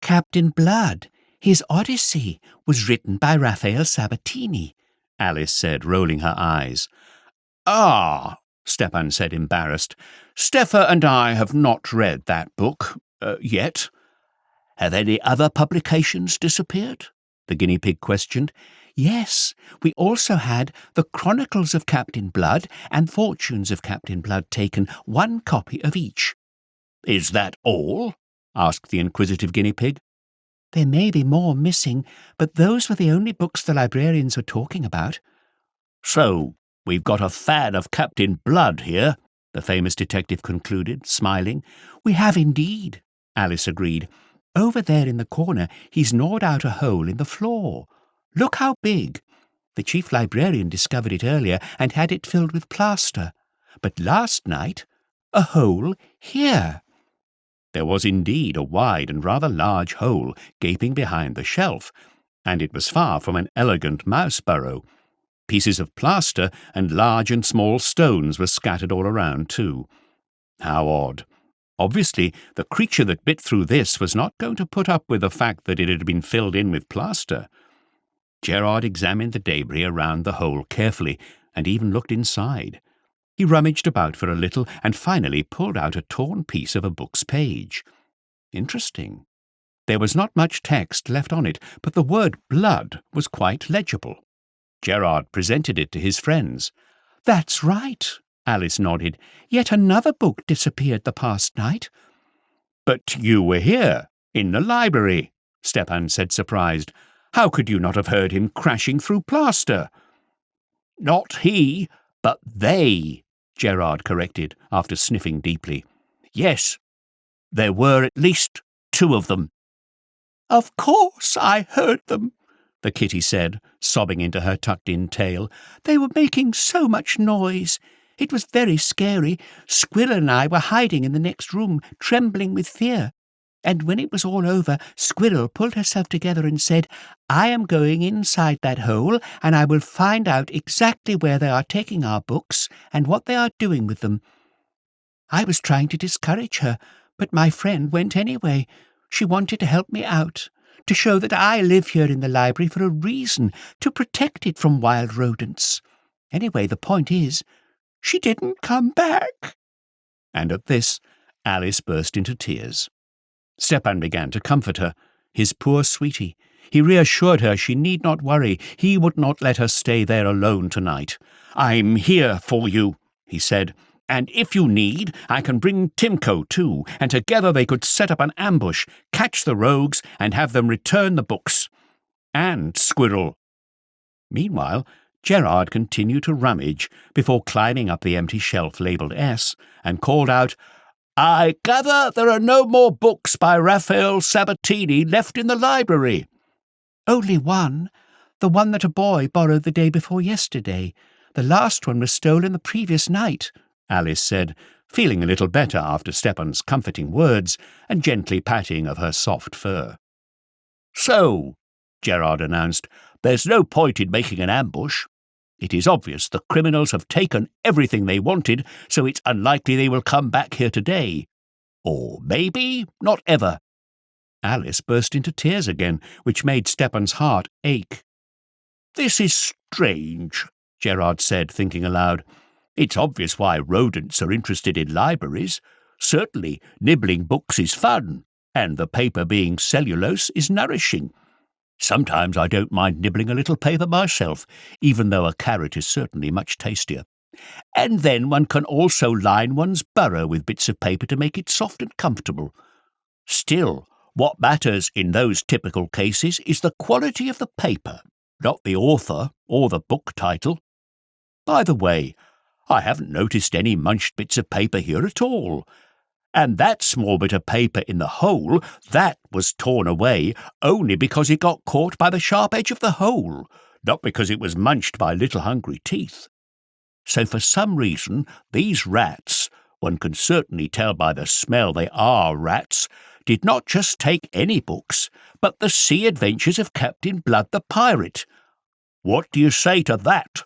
"Captain Blood, His Odyssey, was written by Raphael Sabatini," Alice said, rolling her eyes. Ah, Stepan said, embarrassed. Steffa and I have not read that book, yet. Have any other publications disappeared? The guinea pig questioned. "Yes, we also had The Chronicles of Captain Blood and Fortunes of Captain Blood taken, 1 copy of each." Is that all? Asked the inquisitive guinea pig. "There may be more missing, but those were the only books the librarians were talking about." So, we've got a fan of Captain Blood here, the famous detective concluded, smiling. "We have indeed," Alice agreed. "Over there in the corner he's gnawed out a hole in the floor. Look how big. The chief librarian discovered it earlier and had it filled with plaster. But last night, a hole here." There was indeed a wide and rather large hole gaping behind the shelf, and it was far from an elegant mouse burrow. Pieces of plaster and large and small stones were scattered all around, too. How odd. Obviously, the creature that bit through this was not going to put up with the fact that it had been filled in with plaster. Gerard examined the debris around the hole carefully, and even looked inside. He rummaged about for a little, and finally pulled out a torn piece of a book's page. Interesting. There was not much text left on it, but the word blood was quite legible. Gerard presented it to his friends. "That's right," Alice nodded. "Yet another book disappeared the past night." "But you were here, in the library," Stepan said, surprised. "How could you not have heard him crashing through plaster?" "Not he, but they," Gerard corrected, after sniffing deeply. "Yes, there were at least 2 of them." "Of course I heard them," the kitty said, sobbing into her tucked-in tail. "They were making so much noise. It was very scary. Squirrel and I were hiding in the next room, trembling with fear. And when it was all over, Squirrel pulled herself together and said, 'I am going inside that hole, and I will find out exactly where they are taking our books and what they are doing with them.' I was trying to discourage her, but my friend went anyway. She wanted to help me out, to show that I live here in the library for a reason, to protect it from wild rodents. Anyway, the point is, she didn't come back." And at this, Alice burst into tears. Stepan began to comfort her. His poor sweetie. He reassured her she need not worry. He would not let her stay there alone tonight. "I'm here for you," he said. "And if you need, I can bring Timko too, and together they could set up an ambush, catch the rogues, and have them return the books. And Squirrel." Meanwhile, Gerard continued to rummage before climbing up the empty shelf labelled S and called out, "I gather there are no more books by Raphael Sabatini left in the library." "Only one. The one that a boy borrowed the day before yesterday. The last one was stolen the previous night," Alice said, feeling a little better after Stepan's comforting words and gently patting of her soft fur. "So," Gerard announced, "there's no point in making an ambush. It is obvious the criminals have taken everything they wanted, so it's unlikely they will come back here today. Or maybe not ever." Alice burst into tears again, which made Stepan's heart ache. "This is strange," Gerard said, thinking aloud. "It's obvious why rodents are interested in libraries. Certainly, nibbling books is fun, and the paper being cellulose is nourishing. Sometimes I don't mind nibbling a little paper myself, even though a carrot is certainly much tastier. And then one can also line one's burrow with bits of paper to make it soft and comfortable. Still, what matters in those typical cases is the quality of the paper, not the author or the book title. By the way, I haven't noticed any munched bits of paper here at all. And that small bit of paper in the hole, that was torn away only because it got caught by the sharp edge of the hole, not because it was munched by little hungry teeth. So for some reason, these rats, one can certainly tell by the smell they are rats, did not just take any books, but the sea adventures of Captain Blood the pirate. What do you say to that?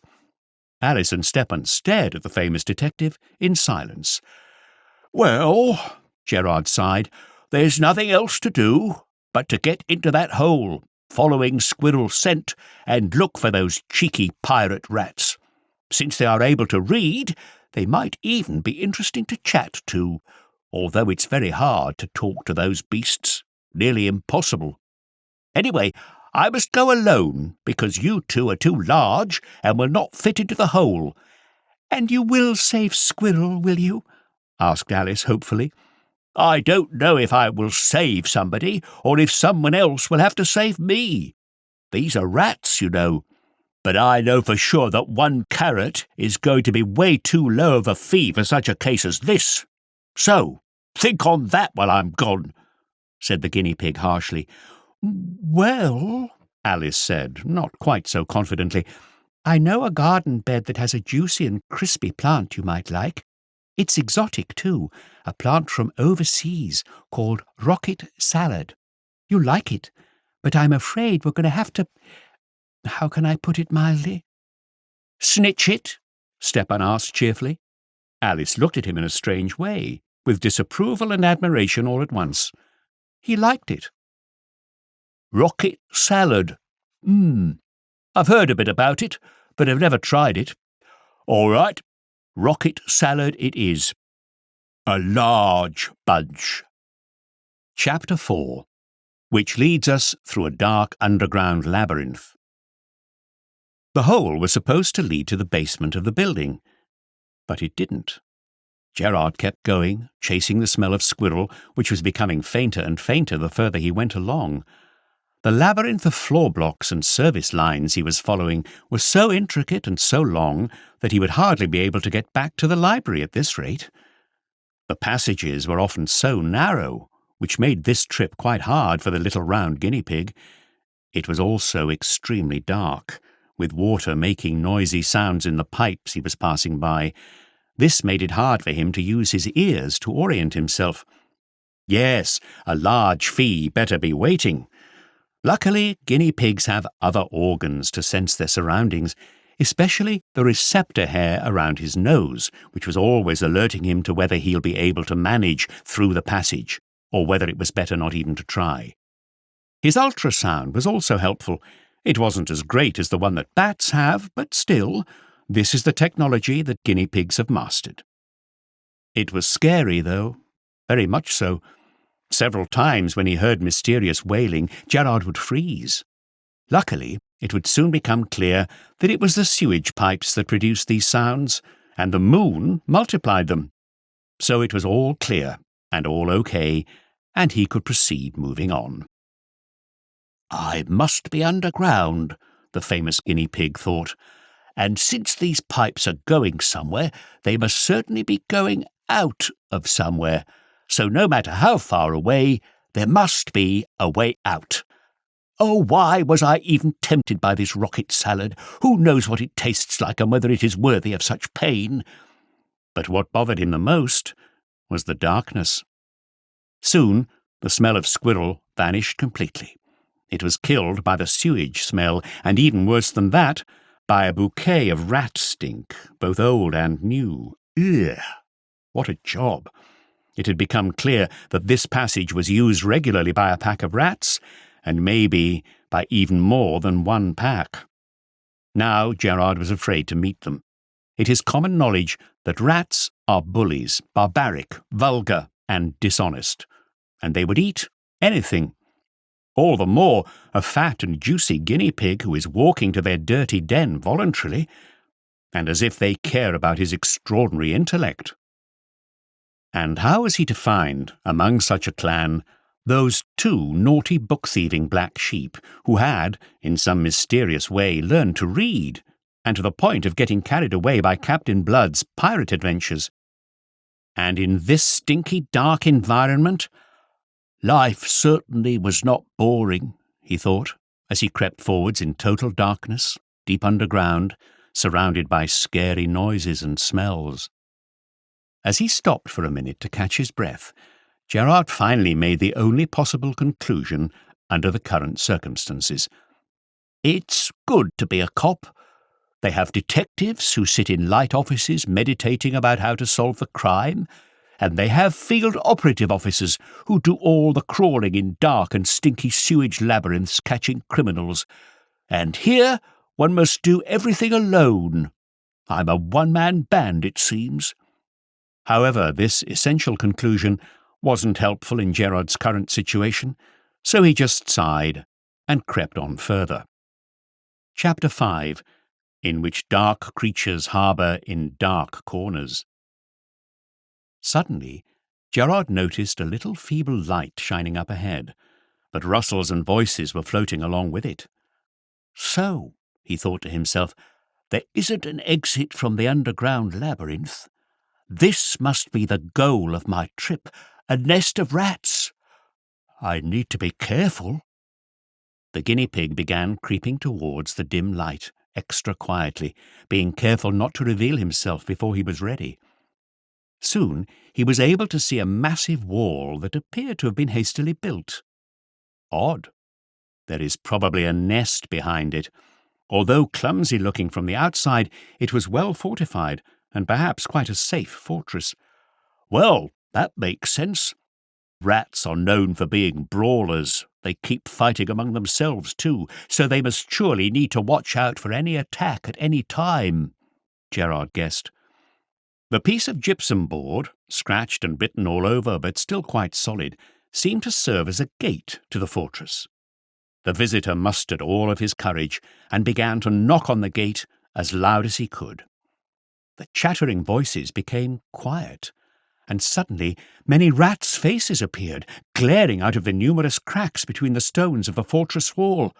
Alice and Stepan stared at the famous detective in silence. Well, Gerard sighed, there's nothing else to do but to get into that hole, following Squirrel's scent, and look for those cheeky pirate rats. Since they are able to read, they might even be interesting to chat to, although it's very hard to talk to those beasts, nearly impossible. Anyway, I must go alone, because you two are too large and will not fit into the hole. And you will save Squirrel, will you? Asked Alice hopefully. I don't know if I will save somebody, or if someone else will have to save me. These are rats, you know. But I know for sure that 1 carrot is going to be way too low of a fee for such a case as this. So, think on that while I'm gone, said the guinea pig harshly. Well, Alice said, not quite so confidently, I know a garden bed that has a juicy and crispy plant you might like. It's exotic, too, a plant from overseas called rocket salad. You'll like it, but I'm afraid we're going to have to... How can I put it mildly? Snitch it? Stepan asked cheerfully. Alice looked at him in a strange way, with disapproval and admiration all at once. He liked it. Rocket salad. I've heard a bit about it, but I've never tried it. All right, rocket salad it is. A large bunch. Chapter 4, which leads us through a dark underground labyrinth. The hole was supposed to lead to the basement of the building, but it didn't. Gerard kept going, chasing the smell of squirrel, which was becoming fainter and fainter the further he went along. The labyrinth of floor blocks and service lines he was following was so intricate and so long that he would hardly be able to get back to the library at this rate. The passages were often so narrow, which made this trip quite hard for the little round guinea pig. It was also extremely dark, with water making noisy sounds in the pipes he was passing by. This made it hard for him to use his ears to orient himself. Yes, a large fee better be waiting. Luckily, guinea pigs have other organs to sense their surroundings, especially the receptor hair around his nose, which was always alerting him to whether he'll be able to manage through the passage, or whether it was better not even to try. His ultrasound was also helpful. It wasn't as great as the one that bats have, but still, this is the technology that guinea pigs have mastered. It was scary, though, very much so. Several times when he heard mysterious wailing, Gerard would freeze. Luckily, it would soon become clear that it was the sewage pipes that produced these sounds, and the moon multiplied them. So it was all clear and all okay, and he could proceed moving on. I must be underground, the famous guinea pig thought, and since these pipes are going somewhere, they must certainly be going out of somewhere. So no matter how far away, there must be a way out. Oh, why was I even tempted by this rocket salad? Who knows what it tastes like and whether it is worthy of such pain? But what bothered him the most was the darkness. Soon, the smell of squirrel vanished completely. It was killed by the sewage smell, and even worse than that, by a bouquet of rat stink, both old and new. Ugh! What a job! It had become clear that this passage was used regularly by a pack of rats, and maybe by even more than one pack. Now Gerard was afraid to meet them. It is common knowledge that rats are bullies, barbaric, vulgar, and dishonest, and they would eat anything. All the more a fat and juicy guinea pig who is walking to their dirty den voluntarily, and as if they care about his extraordinary intellect. And how was he to find, among such a clan, those 2 naughty book-thieving black sheep who had, in some mysterious way, learned to read, and to the point of getting carried away by Captain Blood's pirate adventures? And in this stinky, dark environment, life certainly was not boring, he thought, as he crept forwards in total darkness, deep underground, surrounded by scary noises and smells. As he stopped for a minute to catch his breath, Gerard finally made the only possible conclusion under the current circumstances. It's good to be a cop. They have detectives who sit in light offices meditating about how to solve the crime, and they have field operative officers who do all the crawling in dark and stinky sewage labyrinths catching criminals. And here one must do everything alone. I'm a one-man band, it seems. However, this essential conclusion wasn't helpful in Gerard's current situation, so he just sighed and crept on further. Chapter 5, in which dark creatures harbour in dark corners. Suddenly, Gerard noticed a little feeble light shining up ahead, but rustles and voices were floating along with it. So, he thought to himself, there isn't an exit from the underground labyrinth. This must be the goal of my trip, a nest of rats. I need to be careful. The guinea pig began creeping towards the dim light, extra quietly, being careful not to reveal himself before he was ready. Soon he was able to see a massive wall that appeared to have been hastily built. Odd. There is probably a nest behind it. Although clumsy-looking from the outside, it was well fortified, and perhaps quite a safe fortress. Well, that makes sense. Rats are known for being brawlers. They keep fighting among themselves, too, so they must surely need to watch out for any attack at any time, Gerard guessed. The piece of gypsum board, scratched and bitten all over but still quite solid, seemed to serve as a gate to the fortress. The visitor mustered all of his courage and began to knock on the gate as loud as he could. The chattering voices became quiet, and suddenly many rats' faces appeared, glaring out of the numerous cracks between the stones of the fortress wall.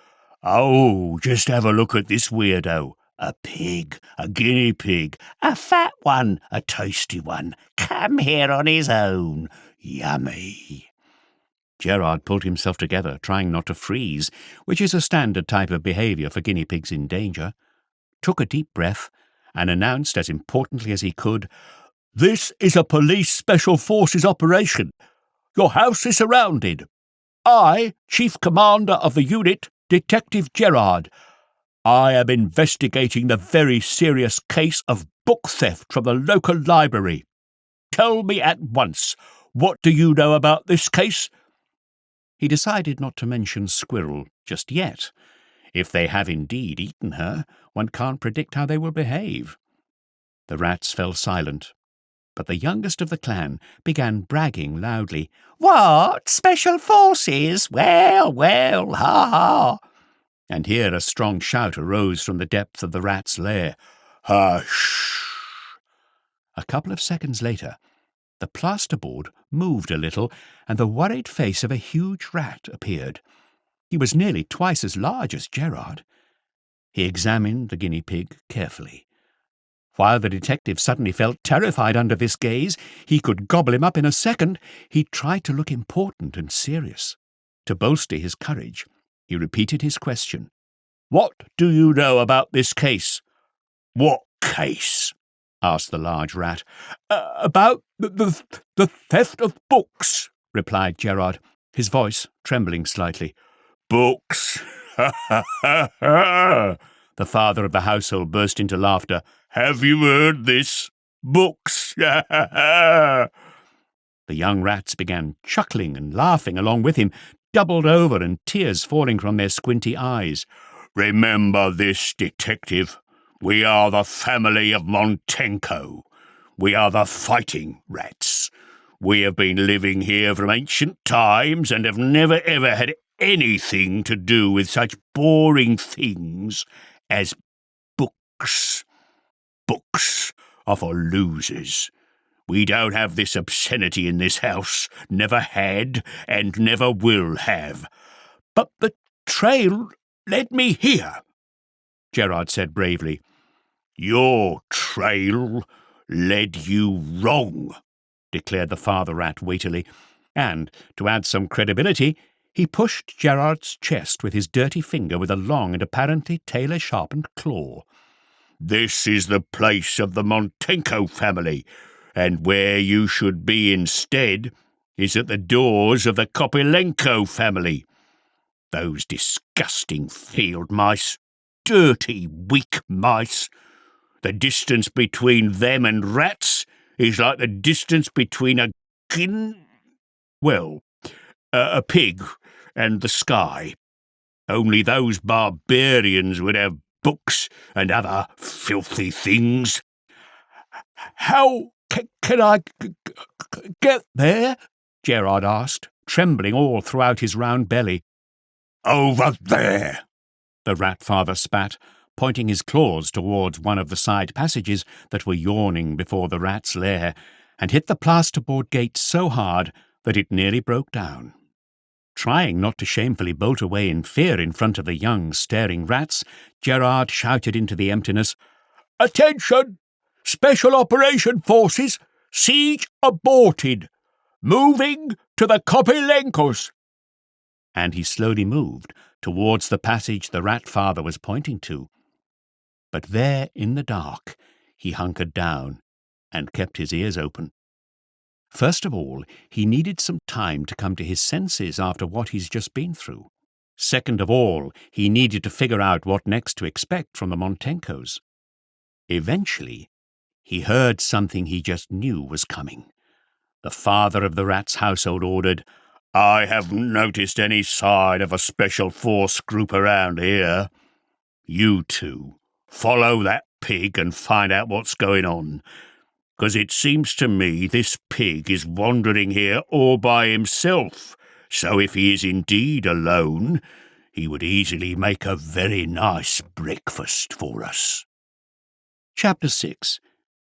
"Oh, just have a look at this weirdo. A pig, a guinea pig, a fat one, a tasty one, come here on his own. Yummy." Gerard pulled himself together, trying not to freeze, which is a standard type of behaviour for guinea pigs in danger, took a deep breath, and announced as importantly as he could, "This is a police special forces operation. Your house is surrounded. I, Chief Commander of the unit, Detective Gerard. I am investigating the very serious case of book theft from the local library. Tell me at once, what do you know about this case?" He decided not to mention Squirrel just yet. If they have indeed eaten her, one can't predict how they will behave. The rats fell silent, but the youngest of the clan began bragging loudly. "What? Special forces? Well, well, ha ha!" And here a strong shout arose from the depth of the rat's lair. "Hush!" A couple of seconds later, the plasterboard moved a little, and the worried face of a huge rat appeared. He was nearly twice as large as Gerard. He examined the guinea pig carefully. While the detective suddenly felt terrified under this gaze, he could gobble him up in a second. He tried to look important and serious. To bolster his courage, he repeated his question. "What do you know about this case?" "What case?" asked the large rat. About the theft of books," replied Gerard, his voice trembling slightly. "Books? Ha ha ha ha!" The father of the household burst into laughter. "Have you heard this? Books! Ha ha ha!" The young rats began chuckling and laughing along with him, doubled over and tears falling from their squinty eyes. "Remember this, detective. We are the family of Montenko. We are the fighting rats. We have been living here from ancient times and have never ever had anything to do with such boring things as books. Books are for losers. We don't have this obscenity in this house, never had and never will have. But the trail led me here, Gerard said bravely. Your trail led you wrong, declared the father rat weightily, and, to add some credibility, he pushed Gerard's chest with his dirty finger with a long and apparently tailor-sharpened claw. This is the place of the Montenko family, and where you should be instead is at the doors of the Kopilenko family. Those disgusting field mice, dirty, weak mice. The distance between them and rats is like the distance between a pig and the sky. Only those barbarians would have books and other filthy things. How can I get there? Gerard asked, trembling all throughout his round belly. Over there, the rat father spat, pointing his claws towards one of the side passages that were yawning before the rat's lair, and hit the plasterboard gate so hard that it nearly broke down. Trying not to shamefully bolt away in fear in front of the young, staring rats, Gerard shouted into the emptiness, Attention! Special Operation Forces! Siege aborted! Moving to the Kopilenkos! And he slowly moved towards the passage the rat father was pointing to. But there, in the dark, he hunkered down and kept his ears open. First of all, he needed some time to come to his senses after what he's just been through. Second of all, he needed to figure out what next to expect from the Montenkos. Eventually, he heard something he just knew was coming. The father of the rat's household ordered, I haven't noticed any sign of a special force group around here. You two, follow that pig and find out what's going on. 'Cause it seems to me this pig is wandering here all by himself, so if he is indeed alone, he would easily make a very nice breakfast for us. Chapter 6,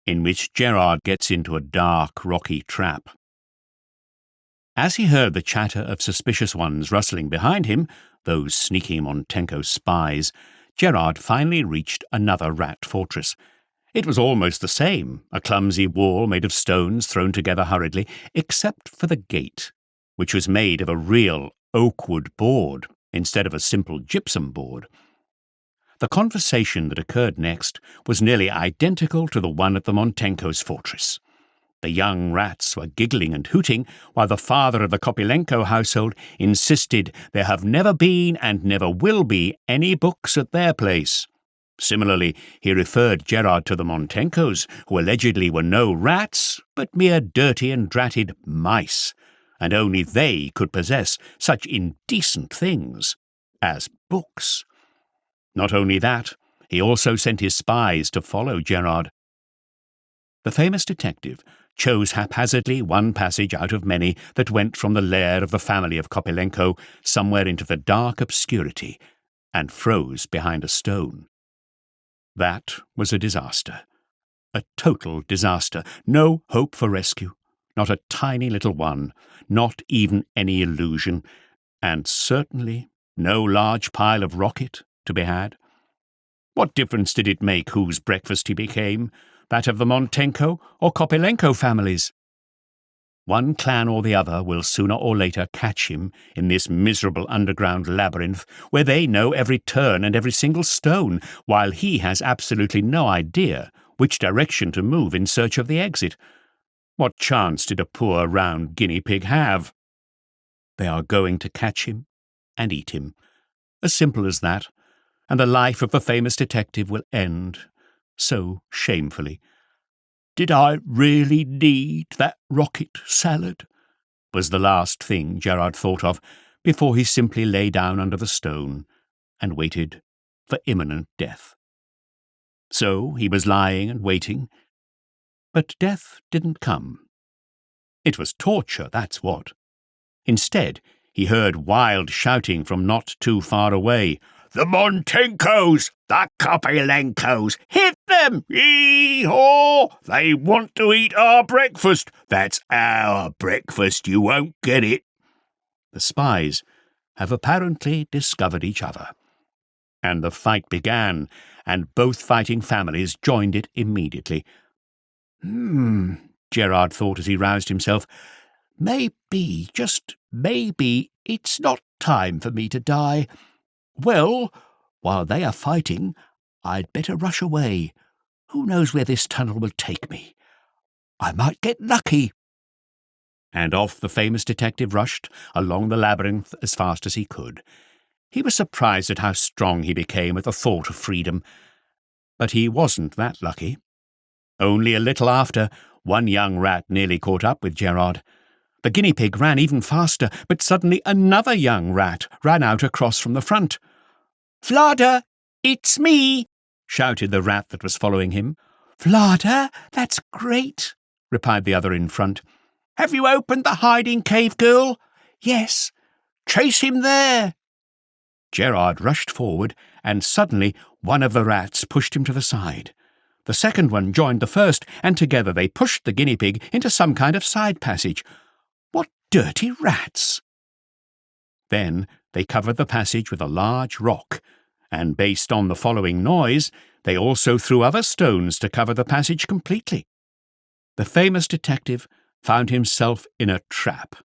in which Gerard gets into a dark, rocky trap. As he heard the chatter of suspicious ones rustling behind him, those sneaking Montenko spies, Gerard finally reached another rat fortress. It was almost the same, a clumsy wall made of stones thrown together hurriedly, except for the gate, which was made of a real oakwood board instead of a simple gypsum board. The conversation that occurred next was nearly identical to the one at the Montenko's fortress. The young rats were giggling and hooting, while the father of the Kopilenko household insisted there have never been and never will be any books at their place. Similarly, he referred Gerard to the Montenkos, who allegedly were no rats, but mere dirty and dratted mice, and only they could possess such indecent things as books. Not only that, he also sent his spies to follow Gerard. The famous detective chose haphazardly one passage out of many that went from the lair of the family of Kopilenko somewhere into the dark obscurity, and froze behind a stone. That was a disaster. A total disaster. No hope for rescue. Not a tiny little one. Not even any illusion. And certainly no large pile of rocket to be had. What difference did it make whose breakfast he became? That of the Montenko or Kopilenko families? One clan or the other will sooner or later catch him in this miserable underground labyrinth where they know every turn and every single stone, while he has absolutely no idea which direction to move in search of the exit. What chance did a poor round guinea pig have? They are going to catch him and eat him. As simple as that, and the life of the famous detective will end so shamefully. Did I really need that rocket salad? Was the last thing Gerard thought of before he simply lay down under the stone and waited for imminent death. So he was lying and waiting, but death didn't come. It was torture, that's what. Instead, he heard wild shouting from not too far away. "The Montenkos! The Kopylenkos! Hit them! Yee-haw! They want to eat our breakfast! That's our breakfast! You won't get it!" The spies have apparently discovered each other. And the fight began, and both fighting families joined it immediately. Gerard thought as he roused himself. Maybe, just maybe, it's not time for me to die. Well, while they are fighting, I'd better rush away. Who knows where this tunnel will take me? I might get lucky. And off the famous detective rushed along the labyrinth as fast as he could. He was surprised at how strong he became at the thought of freedom. But he wasn't that lucky. Only a little after, one young rat nearly caught up with Gerard. The guinea pig ran even faster, but suddenly another young rat ran out across from the front. "Vlada, it's me!" shouted the rat that was following him. "Vlada, that's great," replied the other in front. "Have you opened the hiding cave, girl?" "Yes." "Chase him there." Gerard rushed forward, and suddenly one of the rats pushed him to the side. The second one joined the first, and together they pushed the guinea pig into some kind of side passage. What dirty rats! Then they covered the passage with a large rock, and based on the following noise, they also threw other stones to cover the passage completely. The famous detective found himself in a trap.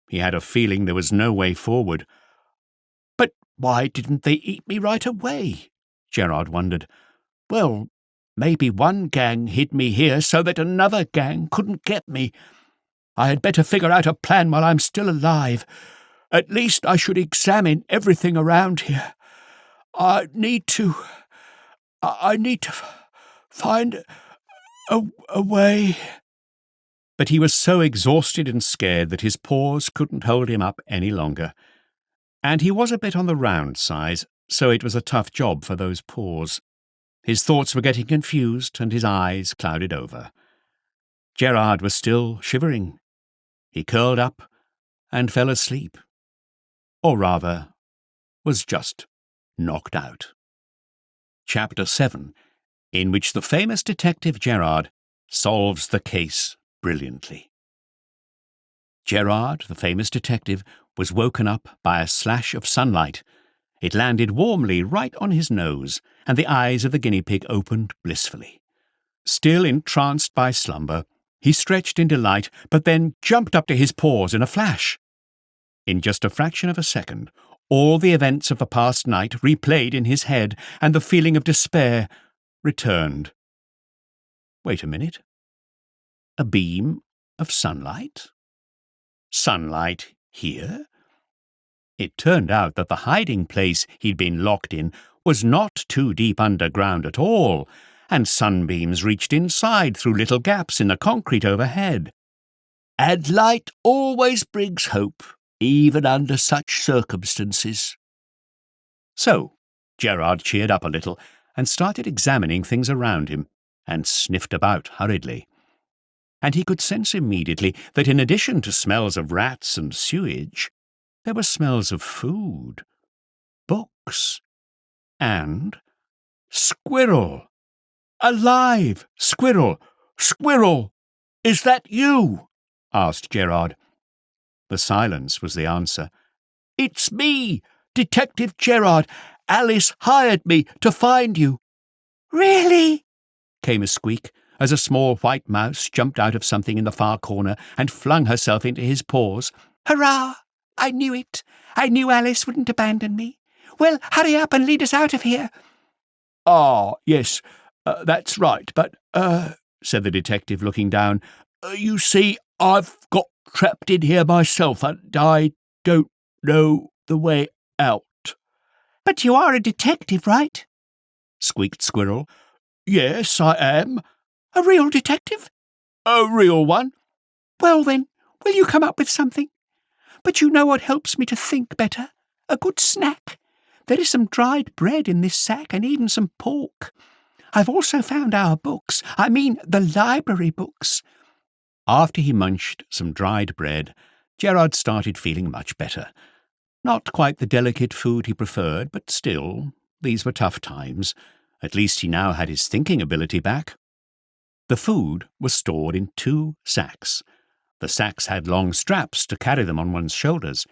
He had a feeling there was no way forward. But why didn't they eat me right away? Gerard wondered. Well, maybe one gang hid me here so that another gang couldn't get me. I had better figure out a plan while I'm still alive. At least I should examine everything around here. I need to find a way. But he was so exhausted and scared that his paws couldn't hold him up any longer. And he was a bit on the round size, so it was a tough job for those paws. His thoughts were getting confused and his eyes clouded over. Gerard was still shivering. He curled up and fell asleep. Or rather, was just knocked out. Chapter 7, in which the famous detective Gerard solves the case brilliantly. Gerard, the famous detective, was woken up by a slash of sunlight. It landed warmly right on his nose, and the eyes of the guinea pig opened blissfully. Still entranced by slumber, he stretched in delight, but then jumped up to his paws in a flash. In just a fraction of a second, all the events of the past night replayed in his head, and the feeling of despair returned. Wait a minute. A beam of sunlight? Sunlight here? It turned out that the hiding place he'd been locked in was not too deep underground at all, and sunbeams reached inside through little gaps in the concrete overhead. And light always brings hope, even under such circumstances. So, Gerard cheered up a little and started examining things around him, and sniffed about hurriedly. And he could sense immediately that in addition to smells of rats and sewage, there were smells of food, books, and squirrel. A live squirrel! Squirrel! Is that you? Asked Gerard. The silence was the answer. It's me, Detective Gerard. Alice hired me to find you. Really? Came a squeak, as a small white mouse jumped out of something in the far corner and flung herself into his paws. Hurrah! I knew it. I knew Alice wouldn't abandon me. Well, hurry up and lead us out of here. Ah, yes, that's right, but, said the detective, looking down, you see, I've got trapped in here myself, and I don't know the way out. But you are a detective, right? Squeaked Squirrel. Yes, I am. A real detective? A real one. Well then, will you come up with something? But you know what helps me to think better? A good snack. There is some dried bread in this sack and even some pork. I've also found our books. I mean, the library books. After he munched some dried bread, Gerard started feeling much better. Not quite the delicate food he preferred, but still, these were tough times. At least he now had his thinking ability back. The food was stored in 2 sacks. The sacks had long straps to carry them on one's shoulders.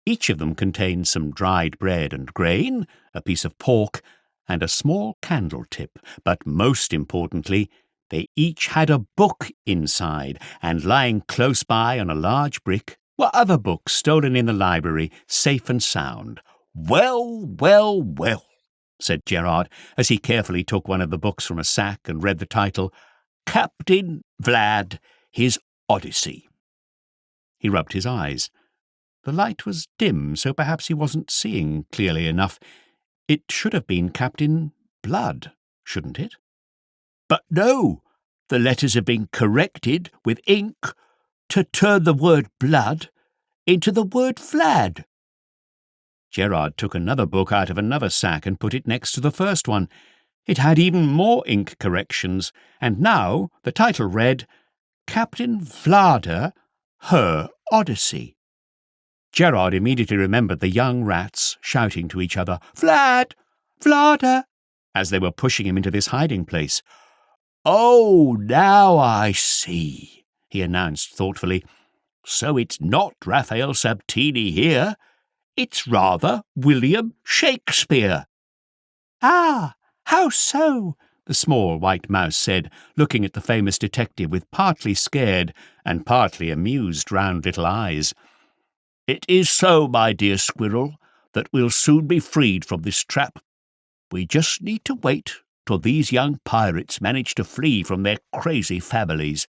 Each of them contained some dried bread and grain, a piece of pork, and a small candle tip. But most importantly, they each had a book inside, and lying close by on a large brick were other books stolen in the library, safe and sound. "Well, well, well," said Gerard, as he carefully took one of the books from a sack and read the title, "Captain Vlad, His Odyssey." He rubbed his eyes. The light was dim, so perhaps he wasn't seeing clearly enough. It should have been Captain Blood, shouldn't it? "But no, the letters have been corrected with ink to turn the word blood into the word Vlad." Gerard took another book out of another sack and put it next to the first one. It had even more ink corrections, and now the title read, "Captain Vlada, Her Odyssey." Gerard immediately remembered the young rats shouting to each other, "Vlad! Vlada!" as they were pushing him into this hiding place. "Oh, now I see," he announced thoughtfully. "So it's not Raphael Sabtini here. It's rather William Shakespeare." "Ah, how so?" the small white mouse said, looking at the famous detective with partly scared and partly amused round little eyes. "It is so, my dear squirrel, that we'll soon be freed from this trap. We just need to wait till these young pirates manage to flee from their crazy families.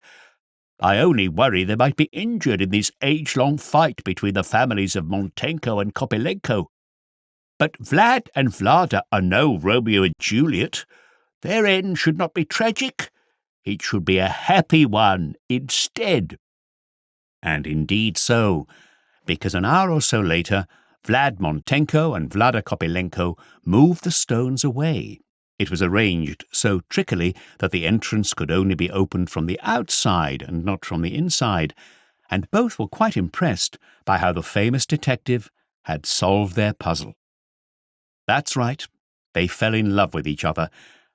I only worry they might be injured in this age-long fight between the families of Montenko and Kopilenko. But Vlad and Vlada are no Romeo and Juliet. Their end should not be tragic. It should be a happy one instead." And indeed so, because an hour or so later, Vlad Montenko and Vlada Kopilenko moved the stones away. It was arranged so trickily that the entrance could only be opened from the outside and not from the inside, and both were quite impressed by how the famous detective had solved their puzzle. That's right, they fell in love with each other,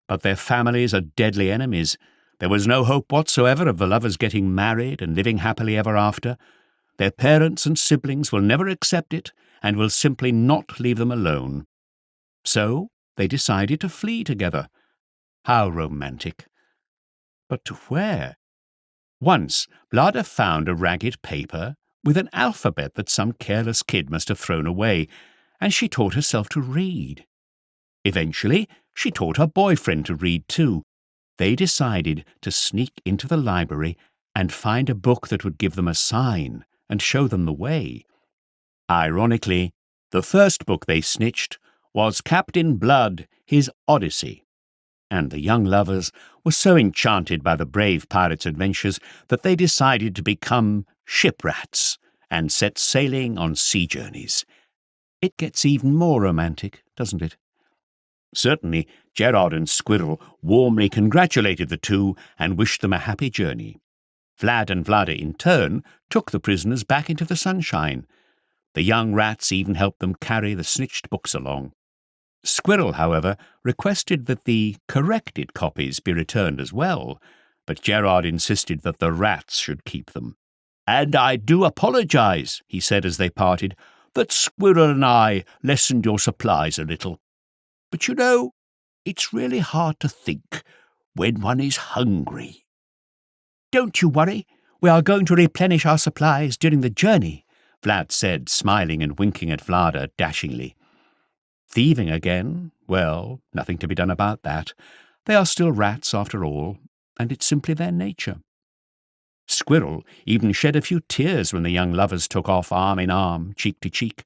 but their families are deadly enemies. There was no hope whatsoever of the lovers getting married and living happily ever after. Their parents and siblings will never accept it and will simply not leave them alone. So they decided to flee together. How romantic. But to where? Once, Vlada found a ragged paper with an alphabet that some careless kid must have thrown away, and she taught herself to read. Eventually, she taught her boyfriend to read too. They decided to sneak into the library and find a book that would give them a sign and show them the way. Ironically, the first book they snitched was Captain Blood, His Odyssey, and the young lovers were so enchanted by the brave pirate's adventures that they decided to become ship-rats and set sailing on sea journeys. It gets even more romantic, doesn't it? Certainly, Gerard and Squirrel warmly congratulated the two and wished them a happy journey. Vlad and Vlada, in turn, took the prisoners back into the sunshine. The young rats even helped them carry the snitched books along. Squirrel, however, requested that the corrected copies be returned as well, but Gerard insisted that the rats should keep them. "And I do apologize," he said as they parted, "that Squirrel and I lessened your supplies a little. But you know, it's really hard to think when one is hungry." "Don't you worry, we are going to replenish our supplies during the journey," Vlad said, smiling and winking at Vlada dashingly. Thieving again? Well, nothing to be done about that. They are still rats after all, and it's simply their nature. Squirrel even shed a few tears when the young lovers took off arm in arm, cheek to cheek.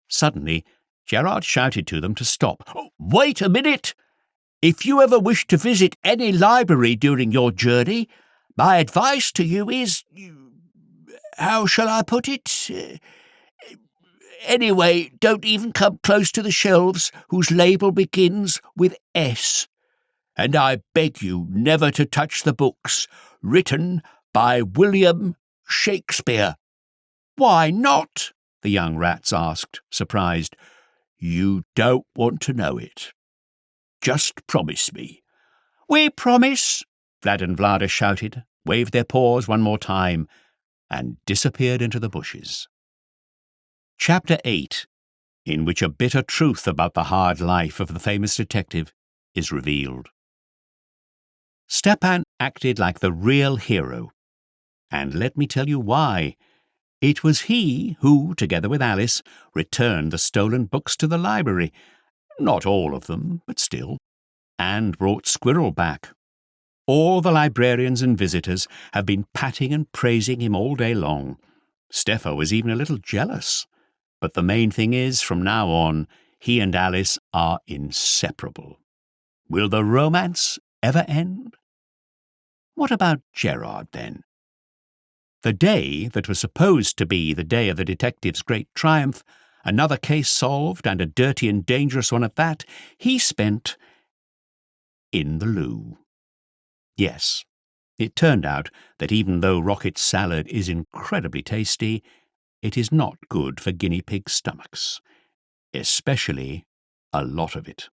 Suddenly, Gerard shouted to them to stop. "Oh, wait a minute! If you ever wish to visit any library during your journey, my advice to you is, how shall I put it? Anyway, don't even come close to the shelves whose label begins with S. And I beg you never to touch the books written by William Shakespeare." "Why not?" the young rats asked, surprised. "You don't want to know it. Just promise me." "We promise," Vlad and Vlada shouted, waved their paws one more time, and disappeared into the bushes. Chapter 8, in which a bitter truth about the hard life of the famous detective is revealed. Stepan acted like the real hero, and let me tell you why. It was he who, together with Alice, returned the stolen books to the library. Not all of them, but still. And brought Squirrel back. All the librarians and visitors have been patting and praising him all day long. Steffo was even a little jealous. But the main thing is, from now on, he and Alice are inseparable. Will the romance ever end? What about Gerard, then? The day that was supposed to be the day of the detective's great triumph, another case solved, and a dirty and dangerous one at that, he spent in the loo. Yes, it turned out that even though rocket salad is incredibly tasty, it is not good for guinea pig stomachs, especially a lot of it.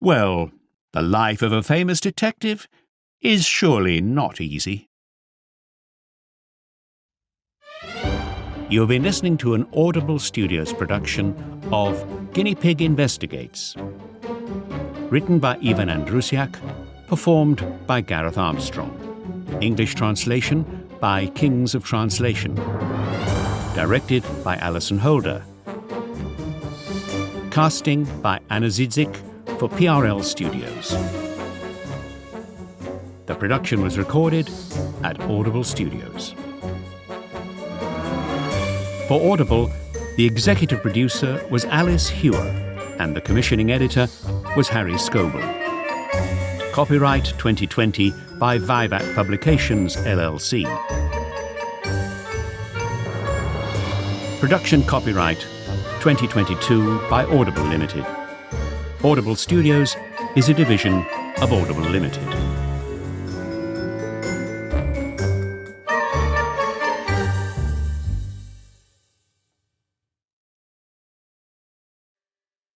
Well, the life of a famous detective is surely not easy. You have been listening to an Audible Studios production of Guinea Pig Investigates, written by Ivan Andrusiak, performed by Gareth Armstrong, English translation by Kings of Translation, directed by Alison Holder, casting by Anna Zidzik for PRL Studios. The production was recorded at Audible Studios. For Audible, the executive producer was Alice Hewer, and the commissioning editor was Harry Scoble. Copyright 2020 by Vivat Publications, LLC. Production copyright 2022 by Audible Limited. Audible Studios is a division of Audible Limited.